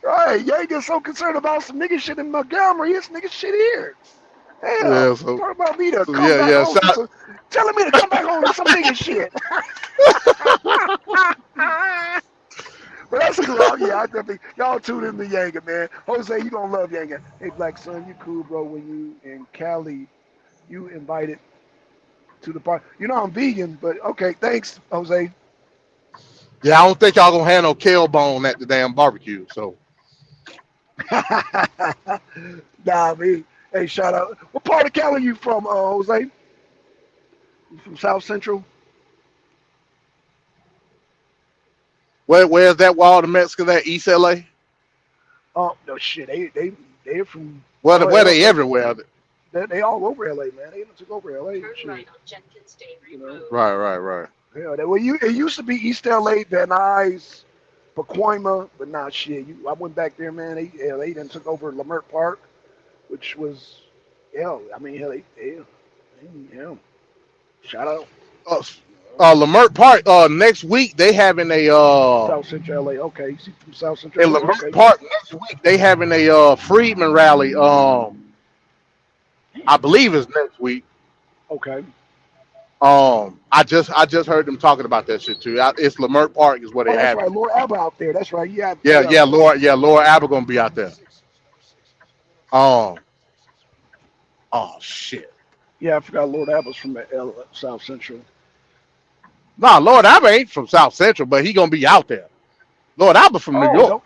right. You ain't get so concerned about some nigga shit in Montgomery. It's nigga shit here. Hell, talk about me to come back home. Telling me to come back home to some nigga shit. But that's cool. Yeah, I definitely y'all tune in to Yanga, man. Jose, you gonna love Yanga. Hey, Black Son, you cool, bro. When you in Cali, you invited to the party. You know I'm vegan, but okay, thanks, Jose. Yeah, I don't think y'all gonna have no kale bone at the damn barbecue. So. Nah, man. Hey, shout out. What part of Cali you from, Jose? You from South Central? Where's that wall? The Mexicans at East LA? Oh no, shit. They're from. Where Oh, they everywhere? they all over LA, man. They took over LA. Turn Shit. right on Jenkins Day Road. Right. Yeah, it used to be East LA, Van Nuys, Pacoima, but nah, shit. I went back there, man. They then took over Lamert Park, which was, hell, I mean, hell, yeah. Shout out Lamert Park. Next week they having a South Central LA. Okay, you see from South Central in LA. Lamert Okay. Park next week they having a Freedman rally. I believe it's next week. Okay. I just heard them talking about that shit too. It's Lamert Park is what Oh, they that's have. right. Lord Alba out there. That's right. Yeah. Laura Abba gonna be out there. Oh shit. Yeah, I forgot Lord Alba's from the South Central. Nah, Lord Abba ain't from South Central, but he gonna be out there. Lord Abba from New York. No.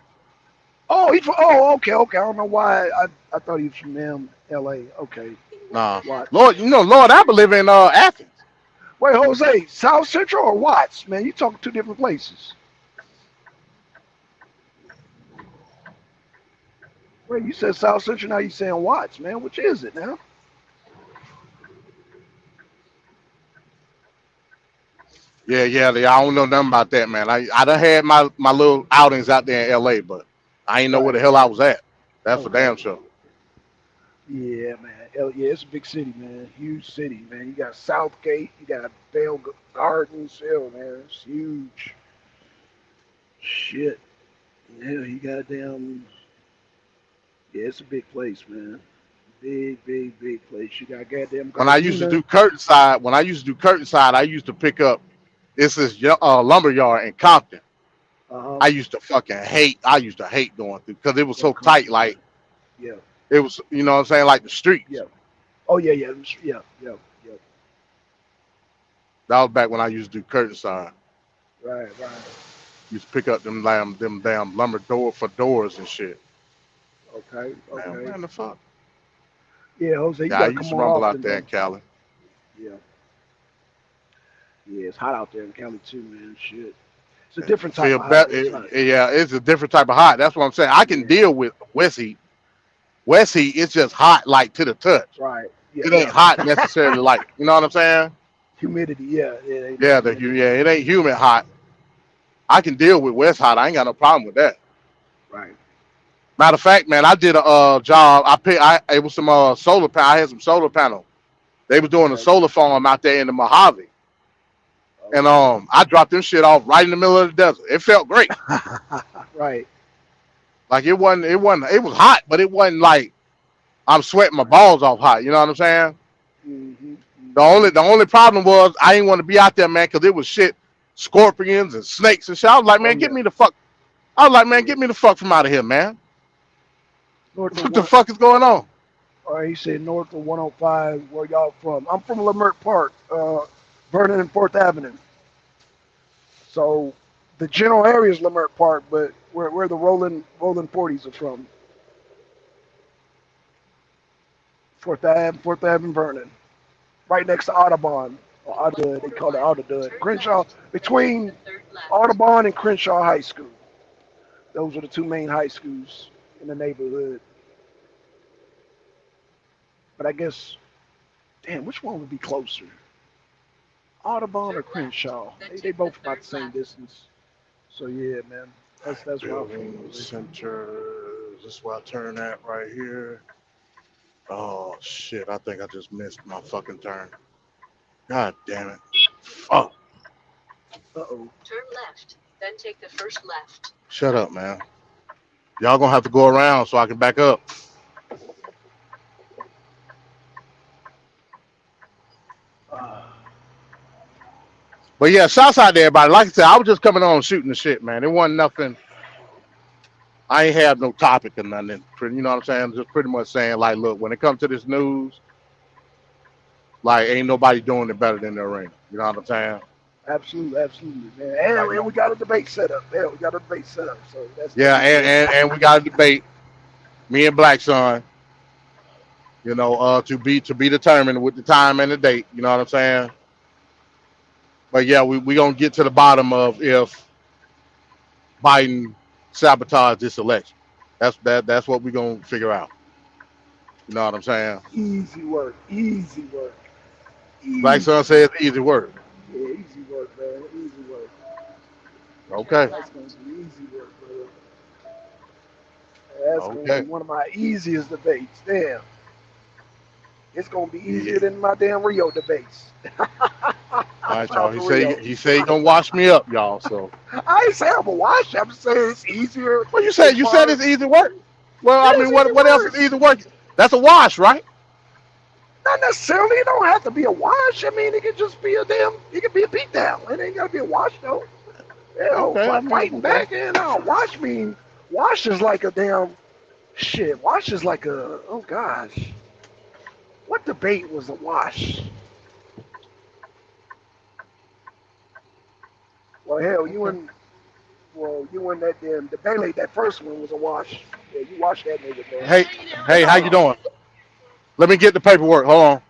Oh, he's from. Oh, okay. I don't know why. I thought he was from L.A. Okay. Nah, What? Lord Abba live in Athens. Wait, Jose, South Central or Watts? Man, you talking two different places. Wait, you said South Central, now you saying Watts, man. Which is it now? Yeah. I don't know nothing about that, man. I done had my little outings out there in L.A., but I ain't know where the hell I was at. That's for damn sure. Yeah, man. Yeah, it's a big city, man. Huge city, man. You got Southgate, you got Bell Gardens. Hell, man, it's huge. Shit. Yeah, you got damn. Yeah, it's a big place, man. Big place. You got goddamn. When I used to do curtain side, I used to pick up. It's this lumber yard in Compton. I used to fucking hate. I used to hate going through because it was so tight. Like, yeah, it was. You know what I'm saying? Like the streets. yeah. Oh yeah. That was back when I used to do curtain side. Right. Used to pick up them damn lumber doors and shit. Okay. Man, the fuck. Yeah, Jose, you Yeah, I gotta used to come rumble on out there in Cali. Yeah. Yeah, it's hot out there in Cali too, man. Shit. It's a different type of hot. It's a different type of hot. That's what I'm saying. I can deal with West Heat. West Heat, it's just hot, like to the touch. Right. Yeah. It ain't hot necessarily, like, you know what I'm saying? Humidity, yeah. It ain't humid hot. I can deal with West hot. I ain't got no problem with that. Right. Matter of fact, man, I did a job. It was some solar panel. I had some solar panel. They was doing a solar farm out there in the Mojave. And I dropped them shit off right in the middle of the desert. It felt great. Right. Like it was hot, but it wasn't like I'm sweating my balls off hot. You know what I'm saying? Mm-hmm. The only problem was I didn't want to be out there, man, because it was shit, scorpions and snakes and shit. I was like, man, get me the fuck from out of here, man. What the fuck is going on? All right, he said north of 105. Where y'all from? I'm from Lamert Park, Vernon and 4th Avenue. So the general area is Lamert Park, but where the rolling 40s are from. 4th Avenue, Vernon. Right next to Audubon. Or Audubon, they call it Audubon. Crenshaw, between Audubon and Crenshaw High School. Those are the two main high schools in the neighborhood. But I guess, damn, which one would be closer? Audubon or Crenshaw? They both about the same distance. So yeah, man, that's where I'm from. Center. Is this where I turn at right here? Oh shit! I think I just missed my fucking turn. God damn it! Fuck. Uh-oh. Turn left, then take the first left. Shut up, man. Y'all gonna have to go around so I can back up. But yeah, shouts out to everybody. Like I said, I was just coming on shooting the shit, man. It wasn't nothing. I ain't have no topic or nothing. You know what I'm saying? Just pretty much saying, like, look, when it comes to this news, like, ain't nobody doing it better than the arena. You know what I'm saying? Absolutely, man. And we got a debate set up. So that's and we got a debate. Me and Black Son. You know, to be determined with the time and the date. You know what I'm saying? But yeah, we gonna get to the bottom of if Biden sabotaged this election. That's what we gonna figure out. You know what I'm saying? Easy work. Easy work. Black Easy. Son says easy work. Yeah, easy work, man. Easy work. Okay. That's gonna be easy work, brother. That's gonna be Okay. one of my easiest debates. Damn. It's gonna be easier Yeah. than my damn Rio debates. All right, Shout y'all. out to Rio. He say he gonna wash me up, y'all. So I ain't say I'm a wash. I'm saying it's easier. well, you as said far it's as easy work. Well, I it mean, is easy what else work. is easy work? That's a wash, right? Not necessarily. It don't have to be a wash. I mean, it could just be a damn. It could be a beatdown. It ain't gotta be a wash though. Okay. I mean, Fighting okay. back and wash is like a damn shit. Wash is like a oh gosh. What debate was a wash? Well, hell, you and that damn debate. That first one was a wash. Yeah, you watched that nigga, man. Hey, how you doing? Let me get the paperwork. Hold on.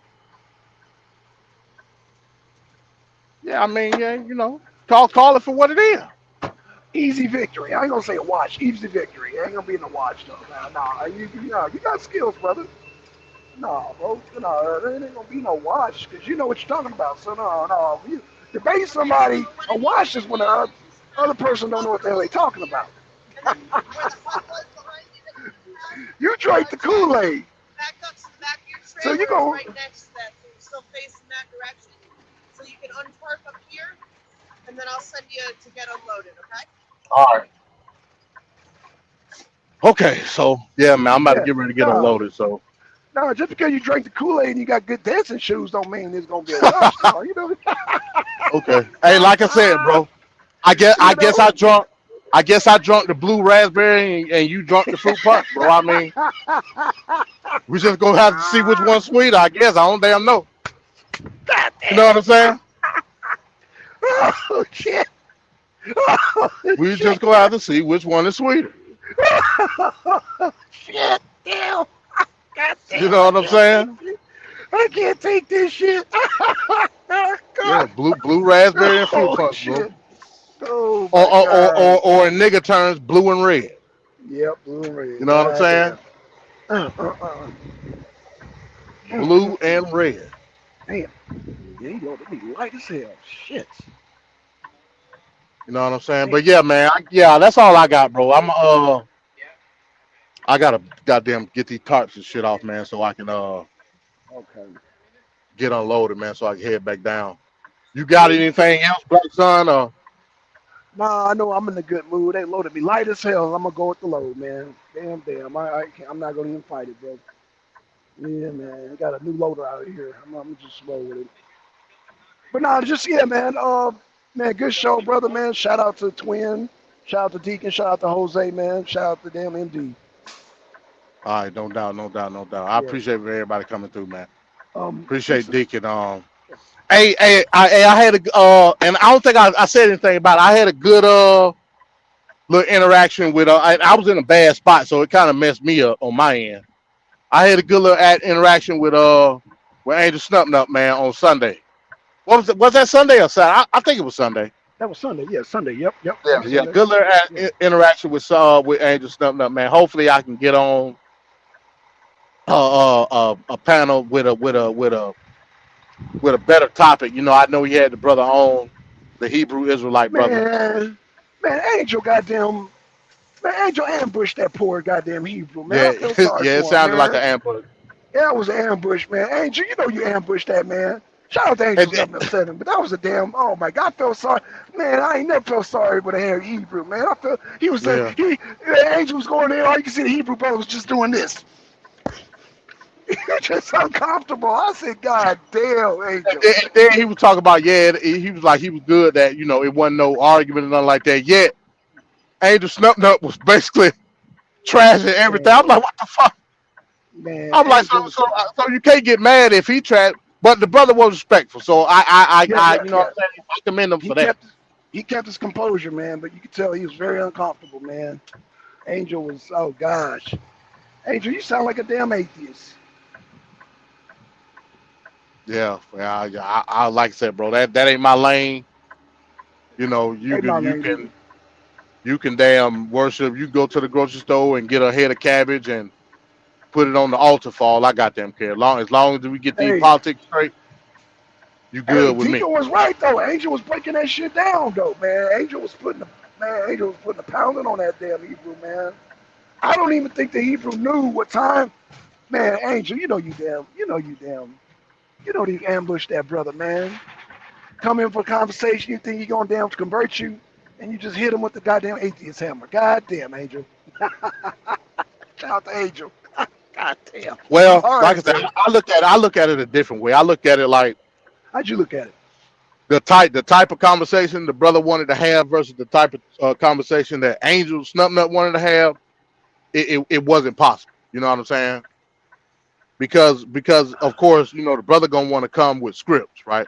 Yeah, I mean, yeah, you know, call it for what it is. Easy victory. I ain't gonna say a wash. Easy victory. Ain't gonna be in a wash though. Nah. You got skills, brother. No, bro. No, there ain't gonna be no wash because you know what you're talking about. So no. You debate somebody. A wash is when the other person don't know what the hell they talking about. You drank the Kool-Aid. Back up to the back of your So you trailer go- is right next to that, so you're still facing that direction. So you can unpark up here, and then I'll send you to get unloaded, okay? All right. Okay, so yeah, man, I'm about to Yeah. get ready to get No. unloaded. So No, just because you drank the Kool-Aid and you got good dancing shoes don't mean it's gonna be a wash. No, you know. okay. Hey, like I said, bro, I guess You know? I drunk the blue raspberry and you drunk the fruit punch, bro. I mean, we just gonna have to see which one's sweeter. I guess I don't damn know. You know what I'm saying? Oh shit. Oh, We shit. just gonna have to see which one is sweeter. Shit. Damn. God damn. You know what I'm saying? I can't take this shit. Yeah, God. blue raspberry and fruit Oh punch, bro. shit. Oh my God. Or in nigga terms, blue and red. Yep, blue and red. You know what I'm saying? Blue and red. Damn. Yeah, you know, they be light as hell. Shit. You know what I'm saying? But yeah, man, that's all I got, bro. I gotta goddamn get these tarps and shit off, man, so I can Okay. get unloaded, man, so I can head back down. You got anything else, Black Son? Or Nah, I know I'm in a good mood. They loaded me light as hell. I'm gonna go with the load, man. Damn. I can't, I'm not gonna even fight it, bro. Yeah, man. I got a new loader out here. I'm just roll with it. But nah, just yeah, man. Man, good show, brother, man. Shout out to Twin. Shout out to Deacon. Shout out to Jose, man. Shout out to damn MD. all right, no doubt. I Yeah. appreciate everybody coming through, man. Appreciate Listen, Deacon. I had a and I don't think I said anything about it. I had a good little interaction with I was in a bad spot, so it kind of messed me up on my end. I had a good little interaction with Angel Snupnup, man, on Sunday. What was it? Was that Sunday or Saturday? I think it was Sunday. that was Sunday. Yeah, Sunday. Yep. Yeah, Sunday. good little interaction with Angel Snupnup, man. Hopefully, I can get on a panel with a better topic. You know, I know he had the brother on, the Hebrew Israelite brother. Man, Angel goddamn. Man, Angel ambushed that poor goddamn Hebrew, man. Yeah, I feel sorry yeah, it for him, sounded like man. an ambush. Yeah, it was an ambush, man. Angel, you know you ambushed that, man. Shout out to Angel And, 707, but that was a damn, oh my God, I felt sorry. Man, I ain't never felt sorry with a hair Hebrew, man. I felt, he was, Yeah. Angel was going there, all you can see the Hebrew brother was just doing this. Just uncomfortable. I said, God damn, Angel. and then he was talking about, he was like, he was good that, you know, it wasn't no argument or nothing like that. Yet, Angel Snupnup was basically trashing everything. I'm like, what the fuck? Man, I'm like, Angel, so you can't get mad if he trashed, but the brother was respectful. So I you know what I'm saying? I commend him for that. He kept his composure, man, but you could tell he was very uncomfortable, man. Angel was, oh gosh. Angel, you sound like a damn atheist. Yeah, I like I said, bro, that ain't my lane. You know, you Amen, can Angel. you can damn worship. You go to the grocery store and get a head of cabbage and put it on the altar for all I got them care. As long as we get these Hey, politics straight, you hey, good with me. Deacon was right though. Angel was breaking that shit down though, man. Angel was putting a pounding on that damn Hebrew, man. I don't even think the Hebrew knew what time. Man, Angel, you know he ambushed that brother, man. Come in for a conversation, you think he gonna damn convert you, and you just hit him with the goddamn atheist hammer. Goddamn, Angel. Shout out to Angel. Goddamn. Well, All like I right, said, man. I look at it a different way. I look at it like How'd you look at it? the type of conversation the brother wanted to have versus the type of conversation that Angel Snupnut wanted to have. It wasn't possible. You know what I'm saying? Because of course, you know, the brother gonna want to come with scripts, right?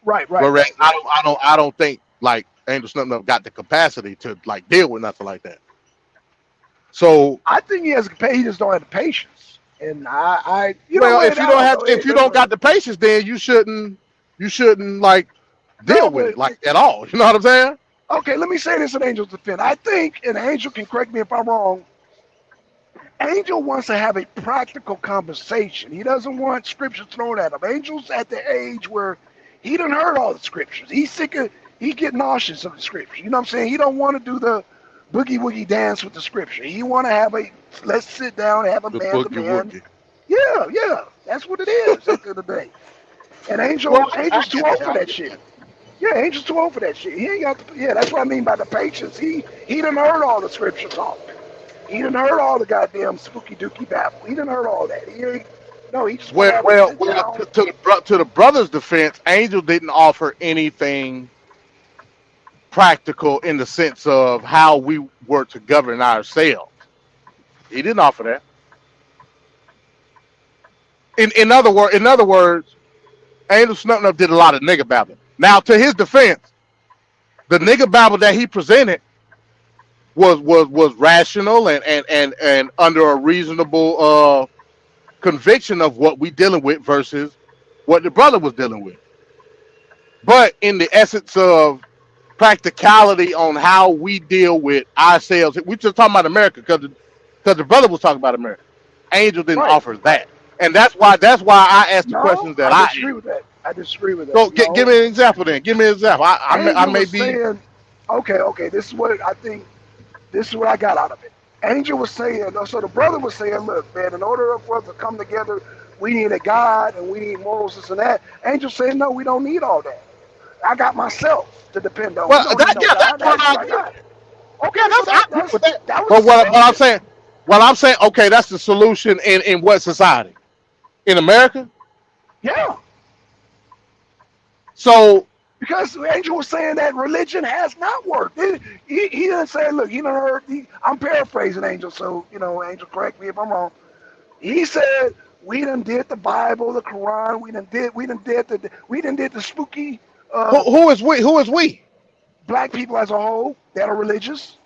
Right. Whereas I don't think like Angel Snupnut got the capacity to like deal with nothing like that. So I think he has he just don't have the patience. And I well, if you don't got the patience, then you shouldn't like deal with it like at all. You know what I'm saying? Okay, let me say this in Angel's defense. I think, and Angel can correct me if I'm wrong, Angel wants to have a practical conversation. He doesn't want scriptures thrown at him. Angel's at the age where he done heard all the scriptures. He's sick of, he get nauseous of the scripture. You know what I'm saying? He don't want to do the boogie woogie dance with the scripture. He want to have let's sit down and have a man to man. Yeah, that's what it is at the end of the day. And Angel's too old for that shit. Yeah, Angel's too old for that shit. He ain't got the, yeah, that's what I mean by the patience. He done heard all the scripture talk. He done heard all the goddamn spooky dookie babble. He done heard all that. He just to the brother's defense, Angel didn't offer anything practical in the sense of how we were to govern ourselves. He didn't offer that. In other words, Angel Snupnut did a lot of nigga babbling. Now, to his defense, the nigga babble that he presented was rational and under a reasonable conviction of what we dealing with versus what the brother was dealing with. But in the essence of practicality on how we deal with ourselves, we just talking about America because the brother was talking about America. Angel didn't offer that, and that's why I asked the questions that I disagree with that. I disagree with that. So give me an example then. Give me an example. I may be saying, okay. This is what I think. This is what I got out of it. Angel was saying, so the brother was saying, look, man, in order for us to come together, we need a God and we need morals, this and that. Angel saying, no, we don't need all that. I got myself to depend on. Well, that's what I got. Okay, that's with that. But what I'm saying, okay, that's the solution in what society? In America? Yeah. So because Angel was saying that religion has not worked. He didn't say, look, he done heard. I'm paraphrasing Angel, so Angel, correct me if I'm wrong. He said we done did the Bible, the Quran. We done did the spooky. Who is we? Who is we? Black people as a whole that are religious.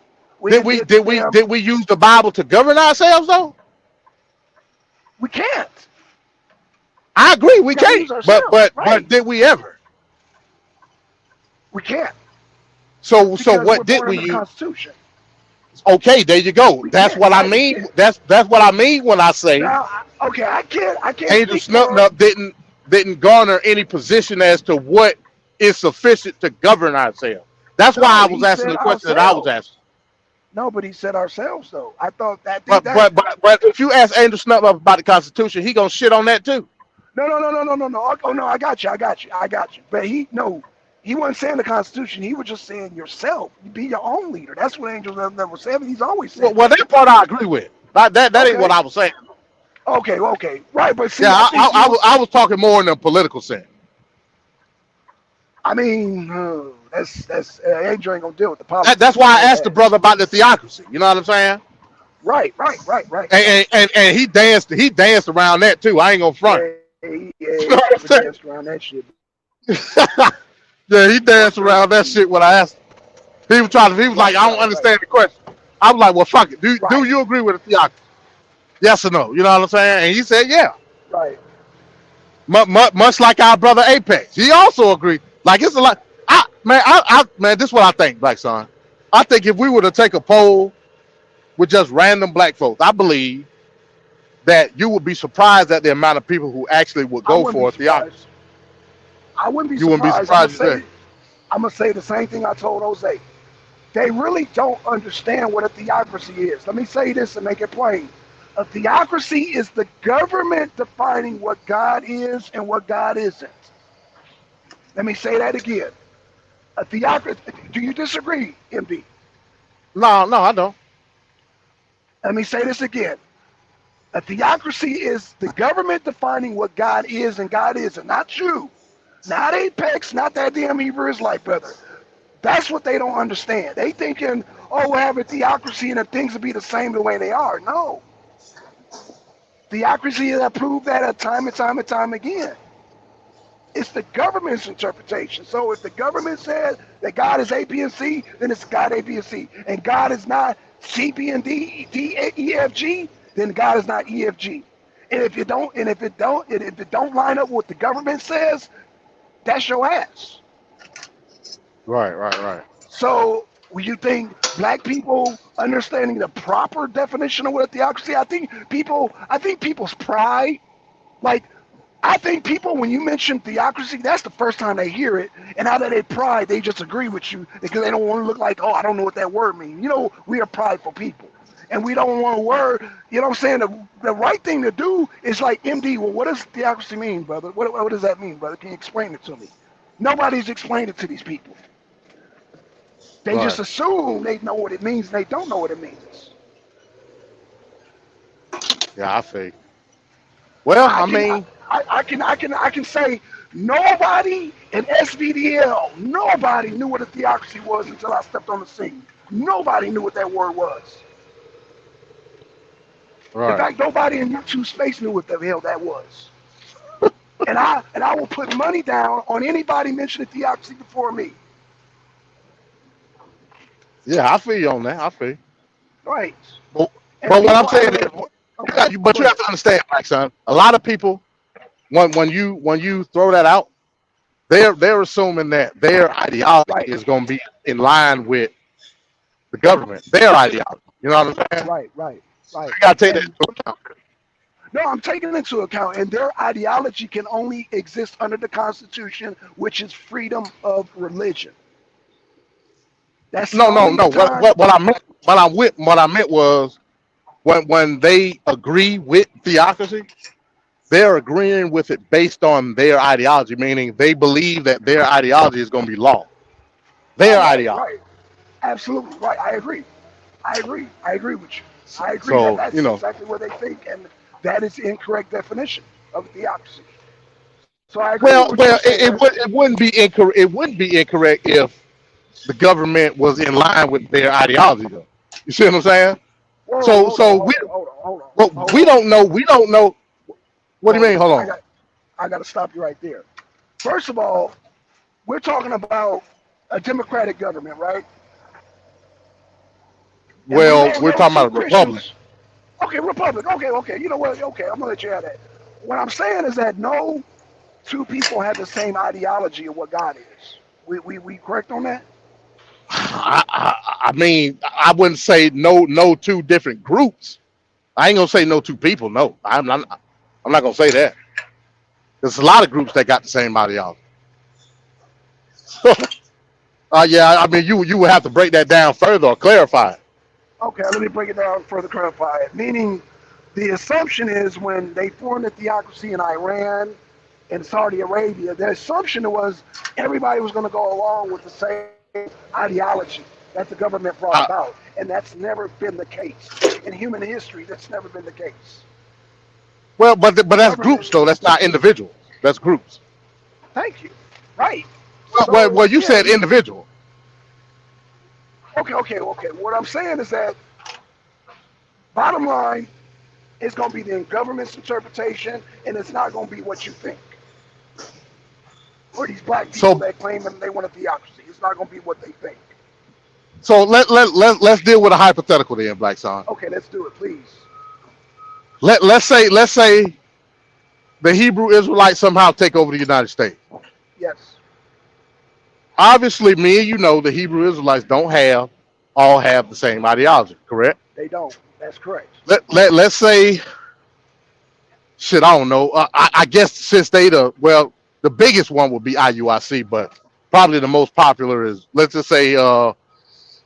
Did we use the Bible to govern ourselves though? We can't. I agree, we can't. But did we ever? We can't. So what did we use? Constitution. Okay, there you go. That's what I mean. That's what I mean when I say. Now, okay, I can't. Angel Snupnut didn't garner any position as to what is sufficient to govern ourselves. That's why I was asking the question that I was asking. No, but he said ourselves though. I thought that. But if you ask Angel Snupnut about the Constitution, he gonna shit on that too. No. Oh no, I got you. But he wasn't saying the Constitution. He was just saying yourself. You be your own leader. That's what Angel never said. He's always said. Well, that part I agree with. That ain't what I was saying. Okay, right. But see, I was talking more in the political sense. I mean, that's Angel ain't gonna deal with the politics. That's why I asked the brother about the theocracy. You know what I'm saying? Right. And he danced around that too. I ain't gonna front. Yeah, he danced around that shit. Yeah, he danced around that shit when I asked him. He was like, I don't understand the question. I was like, well, fuck it. Do you agree with the theocracy? Yes or no? You know what I'm saying? And he said, yeah. Right. Much like our brother Apex. He also agreed. Like, it's a lot. Man, man, this is what I think, Black Son. I think if we were to take a poll with just random black folks, I believe that you would be surprised at the amount of people who actually would I go wouldn't for be theocracy. surprised. I wouldn't be You wouldn't be surprised. surprised you say. I'm gonna say the same thing I told Jose. They really don't understand what a theocracy is. Let me say this and make it plain. A theocracy is the government defining what God is and what God isn't. Let me say that again. A theocracy. Do you disagree, MD? No, I don't. Let me say this again. A theocracy is the government defining what God is and God isn't. Not you. Not Apex, not that damn Hebrew Israelite brother. That's what they don't understand. They thinking, oh, we'll have a theocracy and things will be the same the way they are. No. Theocracy has proved that time and time and time again. It's the government's interpretation. So if the government says that God is A, B, and C, then it's God A, B, and C. And God is not C, B, and D, E, F, G, then God is not E, F, G. And if it don't line up with what the government says, that's your ass. Right. So when you think black people understanding the proper definition of what a theocracy, I think people's pride, like I think people when you mention theocracy, that's the first time they hear it, and out of their pride, they just agree with you because they don't want to look like, oh, I don't know what that word means. You know, we are prideful people. And we don't want a word, you know what I'm saying? The right thing to do is like, MD, well, what does theocracy mean, brother? What does that mean, brother? Can you explain it to me? Nobody's explained it to these people. They just assume they know what it means. They don't know what it means. Yeah, I think. Well, I can say nobody in SVDL, nobody knew what a theocracy was until I stepped on the scene. Nobody knew what that word was. Right. In fact, nobody in YouTube space knew what the hell that was. and I will put money down on anybody mentioning theocracy before me. Yeah, I feel you on that. I feel you. Right. But what I'm saying is, but you have to understand, Black Son. A lot of people, when you throw that out, they're assuming that their ideology is going to be in line with the government. Their ideology. You know what I'm saying? Right. You got to take that into account. No, I'm taking it into account, and their ideology can only exist under the Constitution, which is freedom of religion. That's No. What I meant was when they agree with theocracy, they're agreeing with it based on their ideology, meaning they believe that their ideology is going to be law. Their ideology. Right. Absolutely right. I agree with you. I agree So, that's exactly what they think, and that is the incorrect definition of theocracy. So I agree. Well, it wouldn't be incorrect. It wouldn't be incorrect if the government was in line with their ideology, though. You see what I'm saying? We don't know. We don't know. What do you mean? Hold on. I got to stop you right there. First of all, we're talking about a democratic government, right? Well, we're talking about a republic. Okay, republic. Okay. You know what? Okay, I'm gonna let you have that. What I'm saying is that no two people have the same ideology of what God is. We correct on that? I mean, I wouldn't say no two different groups. I ain't gonna say no two people. No, I'm not gonna say that. There's a lot of groups that got the same ideology. Yeah, I mean, you would have to break that down further or clarify it. Okay, let me break it down further, clarify it. Meaning, the assumption is when they formed a theocracy in Iran and Saudi Arabia, the assumption was everybody was going to go along with the same ideology that the government brought about, and that's never been the case. In human history, that's never been the case. Well, but that's groups, though. That's not individuals. That's groups. Thank you. Right. Well, you said individual. Okay. What I'm saying is that, bottom line, it's going to be the government's interpretation, and it's not going to be what you think. Or these black people that claim that they want a theocracy. It's not going to be what they think. So let's deal with a hypothetical then, Black Son. Okay, let's do it, please. Let's say the Hebrew Israelites somehow take over the United States. Yes. obviously, me and you know the Hebrew Israelites don't all have the same ideology, correct? They don't. That's correct. Let's say, shit, I don't know. I guess since the biggest one would be IUIC, but probably the most popular is, let's just say,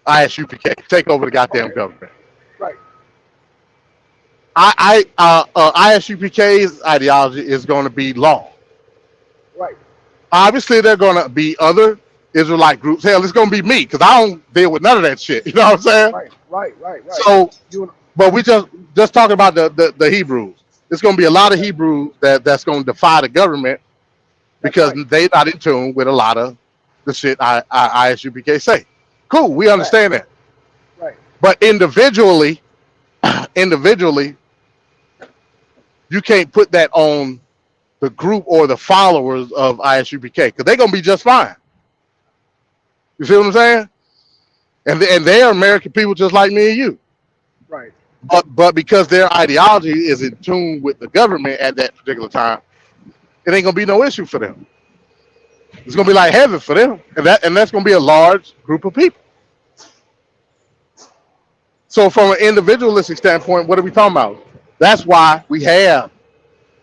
ISUPK. Take over the goddamn Okay. government. Right. ISUPK's ideology is going to be law. Right. Obviously, there are going to be other Israelite groups. Hell, it's going to be me because I don't deal with none of that shit. You know what I'm saying? Right. So, You but we just talking about the Hebrews. There's going to be a lot of Hebrews that's going to defy the government because they're not in tune with a lot of the shit ISUPK say. Cool, we understand that. Right. But individually, you can't put that on the group or the followers of ISUPK because they're gonna be just fine. You see what I'm saying? And they're American people just like me and you. Right. But because their ideology is in tune with the government at that particular time, it ain't gonna be no issue for them. It's gonna be like heaven for them, and that's gonna be a large group of people. So from an individualistic standpoint, what are we talking about? That's why we have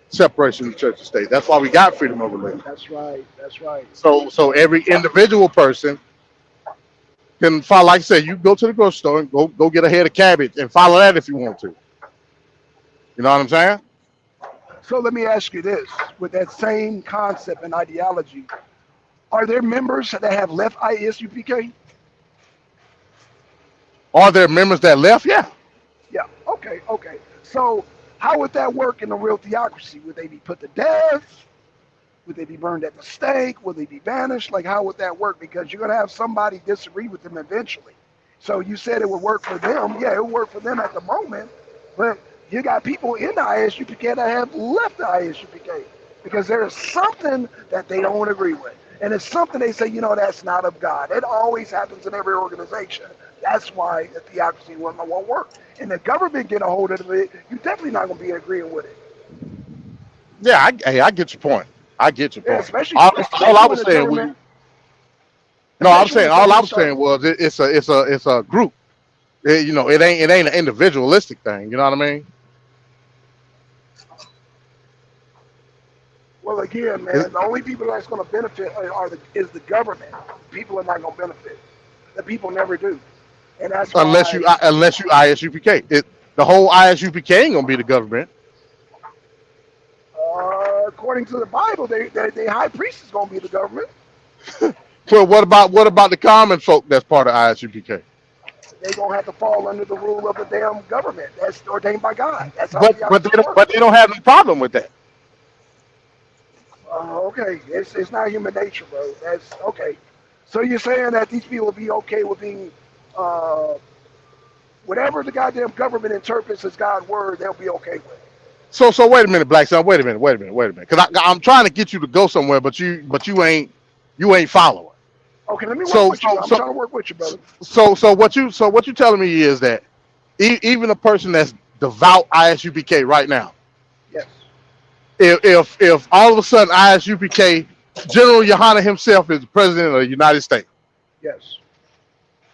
separation of church and state. That's why we got freedom of religion. That's right. So every individual person can follow. Like I said, you go to the grocery store and go get a head of cabbage and follow that if you want to. You know what I'm saying? So let me ask you this: with that same concept and ideology, are there members that have left ISUPK? Are there members that left? Yeah. Yeah. Okay. So how would that work in a real theocracy? Would they be put to death? Would they be burned at the stake? Would they be banished? Like, how would that work? Because you're going to have somebody disagree with them eventually. So you said it would work for them. Yeah, it would work for them at the moment. But you got people in the ISUPK that have left the ISUPK because there is something that they don't agree with. And it's something they say, that's not of God. It always happens in every organization. That's why the theocracy won't work. And the government get a hold of it, you're definitely not going to be agreeing with it. Yeah, I get your point. I get your point. Yeah, especially all I when was the saying government- all I was saying was it's a group. It ain't an individualistic thing. You know what I mean? Well, again, man, the only people that's going to benefit is the government. People are not going to benefit. The people never do, and that's unless you ISUPK. The whole ISUPK ain't gonna be the government. According to the Bible, the high priest is going to be the government. Well, what about the common folk that's part of ISUPK? They're going to have to fall under the rule of the damn government. That's ordained by God. That's how But they don't have no problem with that. Okay, it's not human nature, bro. That's okay. So you're saying that these people will be okay with being, whatever the goddamn government interprets as God's word, they'll be okay with. So wait a minute, Black Son. Wait a minute. Because I'm trying to get you to go somewhere, but you ain't following. Okay, let me work with you. I'm trying to work with you, brother. So what you telling me is that even a person that's devout ISUPK right now, yes, if all of a sudden ISUPK General Yohana himself is the president of the United States, yes,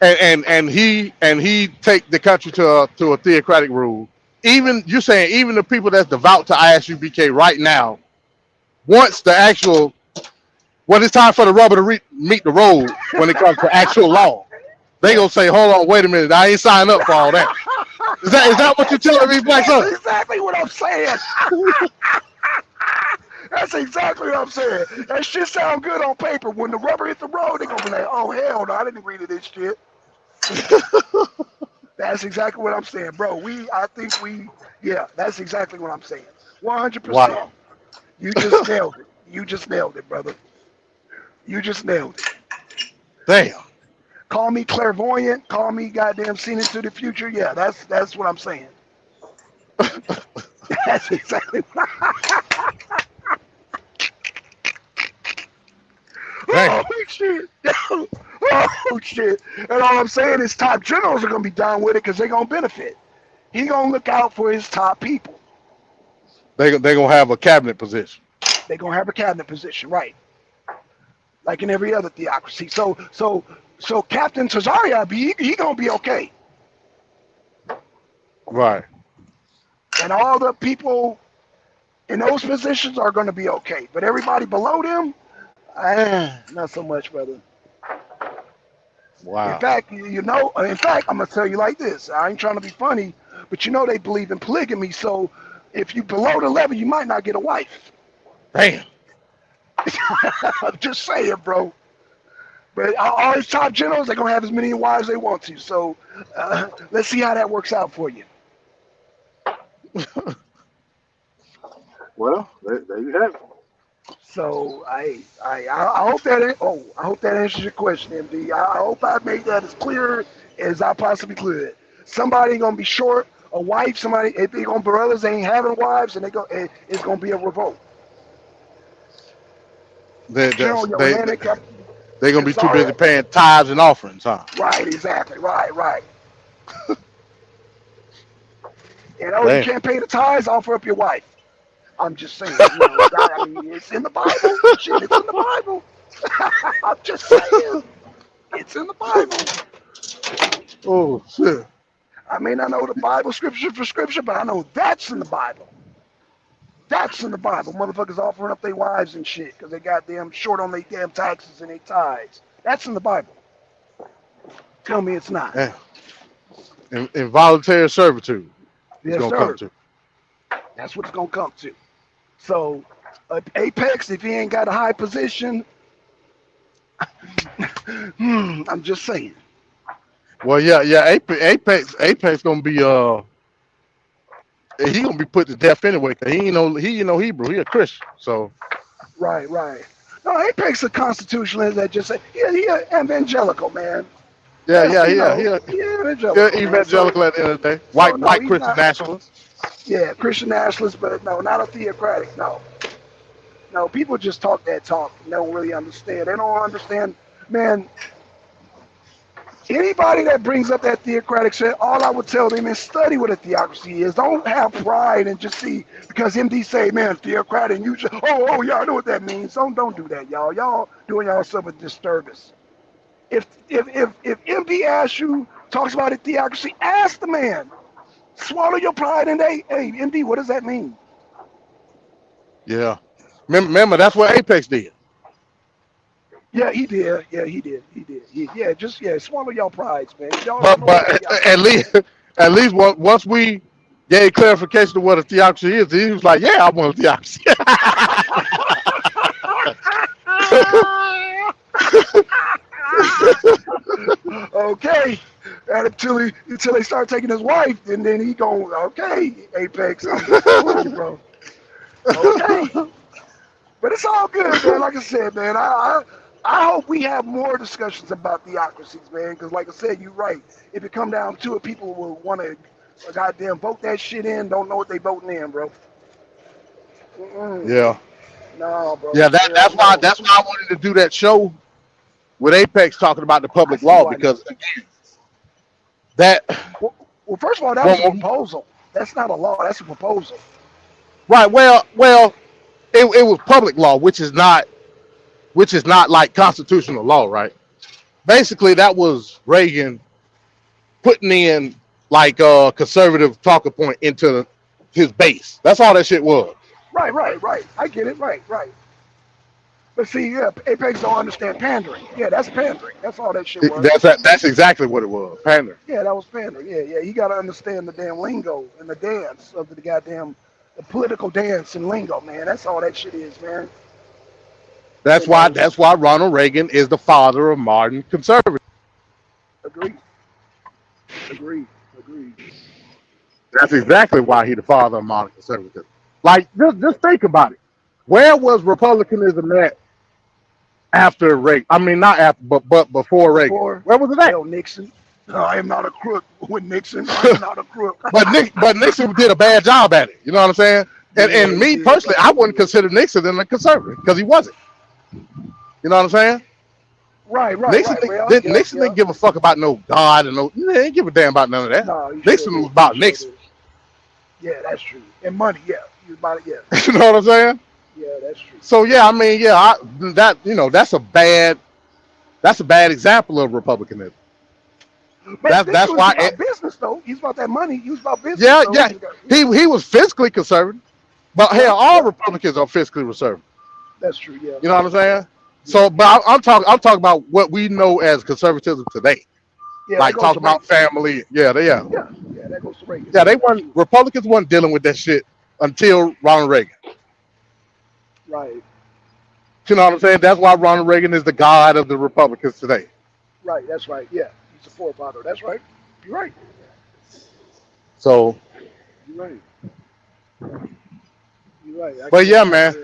and he take the country to a theocratic rule. Even you're saying even the people that's devout to ISUPK right now, once when it's time for the rubber to meet the road when it comes to actual law, they gonna say, hold on, wait a minute, I ain't signed up for all that. Is that what you're telling me, Black Son? That's exactly what I'm saying. That's exactly what I'm saying. That shit sound good on paper. When the rubber hit the road, they gonna be like, oh hell no, I didn't agree to this shit. That's exactly what I'm saying, bro. That's exactly what I'm saying. 100%. Wow. You just nailed it. You just nailed it, brother. You just nailed it. Damn. Call me clairvoyant. Call me goddamn seen into the future. Yeah, that's what I'm saying. That's exactly what Damn. Oh shit. Oh shit. And all I'm saying is top generals are gonna be down with it because they're gonna benefit. He gonna look out for his top people. They gonna have a cabinet position. They're gonna have a cabinet position, right? like in every other theocracy. So Captain Tazaria, he gonna be okay, Right. and all the people in those positions are gonna be okay. But everybody below them, not so much, brother. Wow. In fact, I'm gonna tell you like this. I ain't trying to be funny, but you know they believe in polygamy. So if you below the level, you might not get a wife. Damn. I'm just saying, bro. But all these top generals, they're gonna have as many wives they want to. So let's see how that works out for you. Well, there you have it. So I hope that answers your question, MD. I hope I made that as clear as I possibly could. Somebody gonna be short a wife. Somebody if they gonna brothers ain't having wives, and it's gonna be a revolt. General Johannick, They're gonna be too busy paying tithes and offerings, huh? right, exactly, right. And you can't pay the tithes, offer up your wife. I'm just saying, I mean, it's in the Bible. Shit, it's in the Bible. I'm just saying, it's in the Bible. Oh shit. I may not know the Bible scripture for scripture, but I know that's in the Bible. That's in the Bible. Motherfuckers offering up their wives and shit because they got damn short on their damn taxes and their tithes. That's in the Bible. Tell me it's not. Yeah. Involuntary servitude. Yes, gonna sir. come to. That's what it's gonna come to. So, Apex, if he ain't got a high position, I'm just saying. Well, yeah. Apex gonna be he gonna be put to death anyway. Cause he ain't no Hebrew. He a Christian. So. Right. No, Apex a constitutionalist that just say he an evangelical man. Yeah. Evangelical at the end of the day. White Christian nationalist. Yeah, Christian nationalist, but no, not a theocratic. No, people just talk that talk. They don't really understand. They don't understand, man. Anybody that brings up that theocratic shit, all I would tell them is study what a theocracy is. Don't have pride and just see because MD say, man, theocratic, and you just, oh, y'all know what that means. Don't do that, y'all. Y'all doing yourself a disservice. If MD asks you, talks about a theocracy, ask the man. Swallow your pride and hey, MD, what does that mean? Yeah. Remember, that's what Apex did. Yeah, he did. Swallow your prides, man. Y'all But at least once we gave clarification of what a theocracy is, he was like, yeah, I want a theocracy. Okay. And until they start taking his wife, and then he go, okay, Apex, I'm with you, bro. Okay. But it's all good, man. Like I said, man, I hope we have more discussions about theocracies, man, because like I said, you're right. If it come down to it, people will want to goddamn vote that shit in, don't know what they voting in, bro. Yeah. No, bro. Yeah, that's why I wanted to do that show with Apex talking about the public law, because again, well, first of all, that was a proposal. That's not a law. That's a proposal. Right. Well, it was public law, which is not like constitutional law, right? Basically, that was Reagan putting in like a conservative talking point into his base. That's all that shit was. Right. I get it. Right. But see, yeah, Apex don't understand pandering. Yeah, that's pandering. That's all that shit was. That's exactly what it was. Pandering. Yeah, that was pandering. Yeah. You got to understand the damn lingo and the dance of the goddamn the political dance and lingo, man. That's all that shit is, man. That's why Ronald Reagan is the father of modern conservatism. Agreed. That's exactly why he's the father of modern conservatism. Like, just think about it. Where was republicanism at after Reagan? I mean, not after, but before Reagan. Where was it at? Hell, Nixon. I am not a crook with Nixon. I'm not a crook. but Nixon did a bad job at it. You know what I'm saying? And me personally, I wouldn't consider Nixon a conservative because he wasn't. You know what I'm saying? Right. Nixon didn't give a fuck about no God and he didn't give a damn about none of that. No, Nixon was about Nixon. Yeah, that's true. And money, yeah. He was about it, yeah. You know what I'm saying? Yeah, that's true. So yeah, I mean, yeah, that that's a bad example of republicanism. But this That's was why. about business, though. He's about that money. He was about business. Yeah, So yeah, he was fiscally conservative, but yeah, hell, all yeah, Republicans are fiscally conservative. that's true. Yeah, You know what I'm saying? yeah, So, but I'm talking about what we know as conservatism today, yeah. That like goes to talking about Reagan. family. Yeah, Yeah, yeah, that goes to Reagan. they weren't Republicans weren't dealing with that shit until Ronald Reagan. Right, You know what I'm saying? That's why Ronald Reagan is the god of the Republicans today. right. That's right. Yeah, he's a forefather. That's right. You're right. So, You're right. You're right. but yeah, man,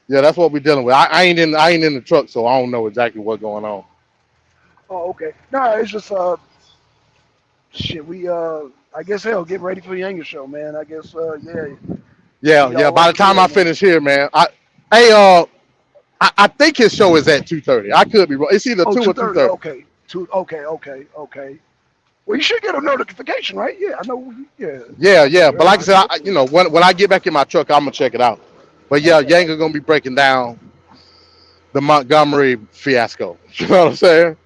yeah, that's what we're dealing with. I ain't in the truck, so I don't know exactly what's going on. Oh, okay. No, it's just shit. We I guess hell, get ready for the Anger show, man. I guess Yeah, we yeah. all By the ready for time that, I man. finish here, man, I think his show is at 2:30. I could be wrong. It's either Oh, 2 or 2:30. 2:30. Okay. Okay. Well, you should get a notification, right? Yeah, I know. Yeah. Yeah. But like I said, when I get back in my truck, I'm gonna check it out. But yeah, Okay. Yang gonna be breaking down the Montgomery fiasco. You know what I'm saying?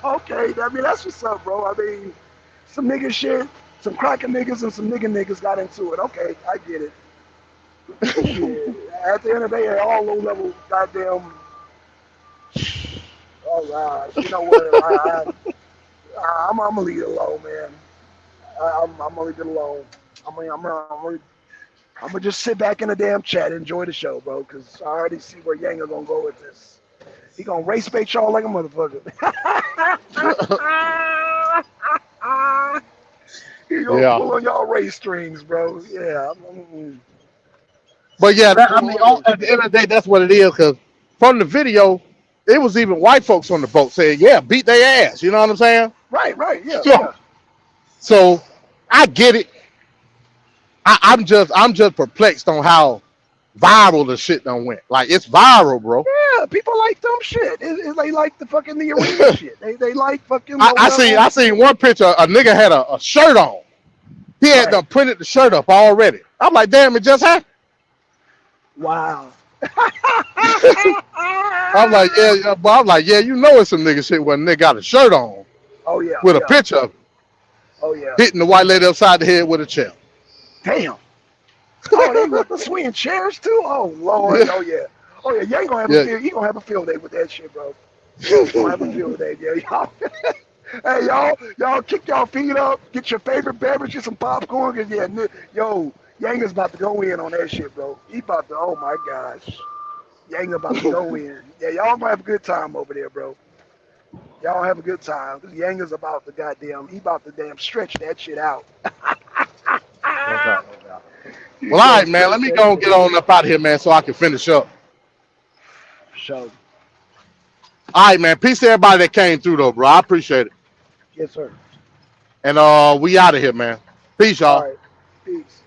Okay. I mean, that's what's up, bro. I mean, some nigga shit, some cracking niggas and some niggas got into it. Okay, I get it. Shit. At the end of the day, they're all low level goddamn. All right. You know what? I'm gonna leave it alone, man. I'm gonna leave it alone. I'm gonna just sit back in the damn chat and enjoy the show, bro, because I already see where Yang is gonna go with this. He gonna race bait y'all like a motherfucker. He gonna pull on y'all race strings, bro. Yeah. But yeah, at the end of the day, that's what it is. Because from the video, it was even white folks on the boat saying, "Yeah, beat their ass." You know what I'm saying? Right. Yeah. So I get it. I'm just perplexed on how viral the shit done went. Like, it's viral, bro. Yeah, people like dumb shit. They like the fucking the arena shit. They like fucking. I seen one picture. A nigga had a shirt on. He had done printed the shirt up already. I'm like, damn, it just happened. Wow. I'm like, yeah, but I'm like, yeah, you know it's some nigga shit when they got a shirt on. Oh yeah. With a picture of him. Oh yeah. Hitting the white lady upside the head with a chair. Damn. Oh, they were swinging chairs too. Oh Lord. Yeah. Oh yeah. Oh yeah. You ain't gonna have a field. You gonna have a field day with that shit, bro. You gonna have a field day, yeah, y'all. Hey, y'all kick y'all feet up. Get your favorite beverage, get some popcorn. Cause yeah, Yang is about to go in on that shit, bro. He about to. Oh my gosh. Yang about to go in. Yeah, y'all gonna have a good time over there, bro. Y'all have a good time. Cause Yang is about to he about to damn stretch that shit out. Well, all right, man. Let me go and get on up out of here, man, so I can finish up. So. All right, man. Peace to everybody that came through, though, bro. I appreciate it. Yes, sir. And we out of here, man. Peace, y'all. All right. Peace.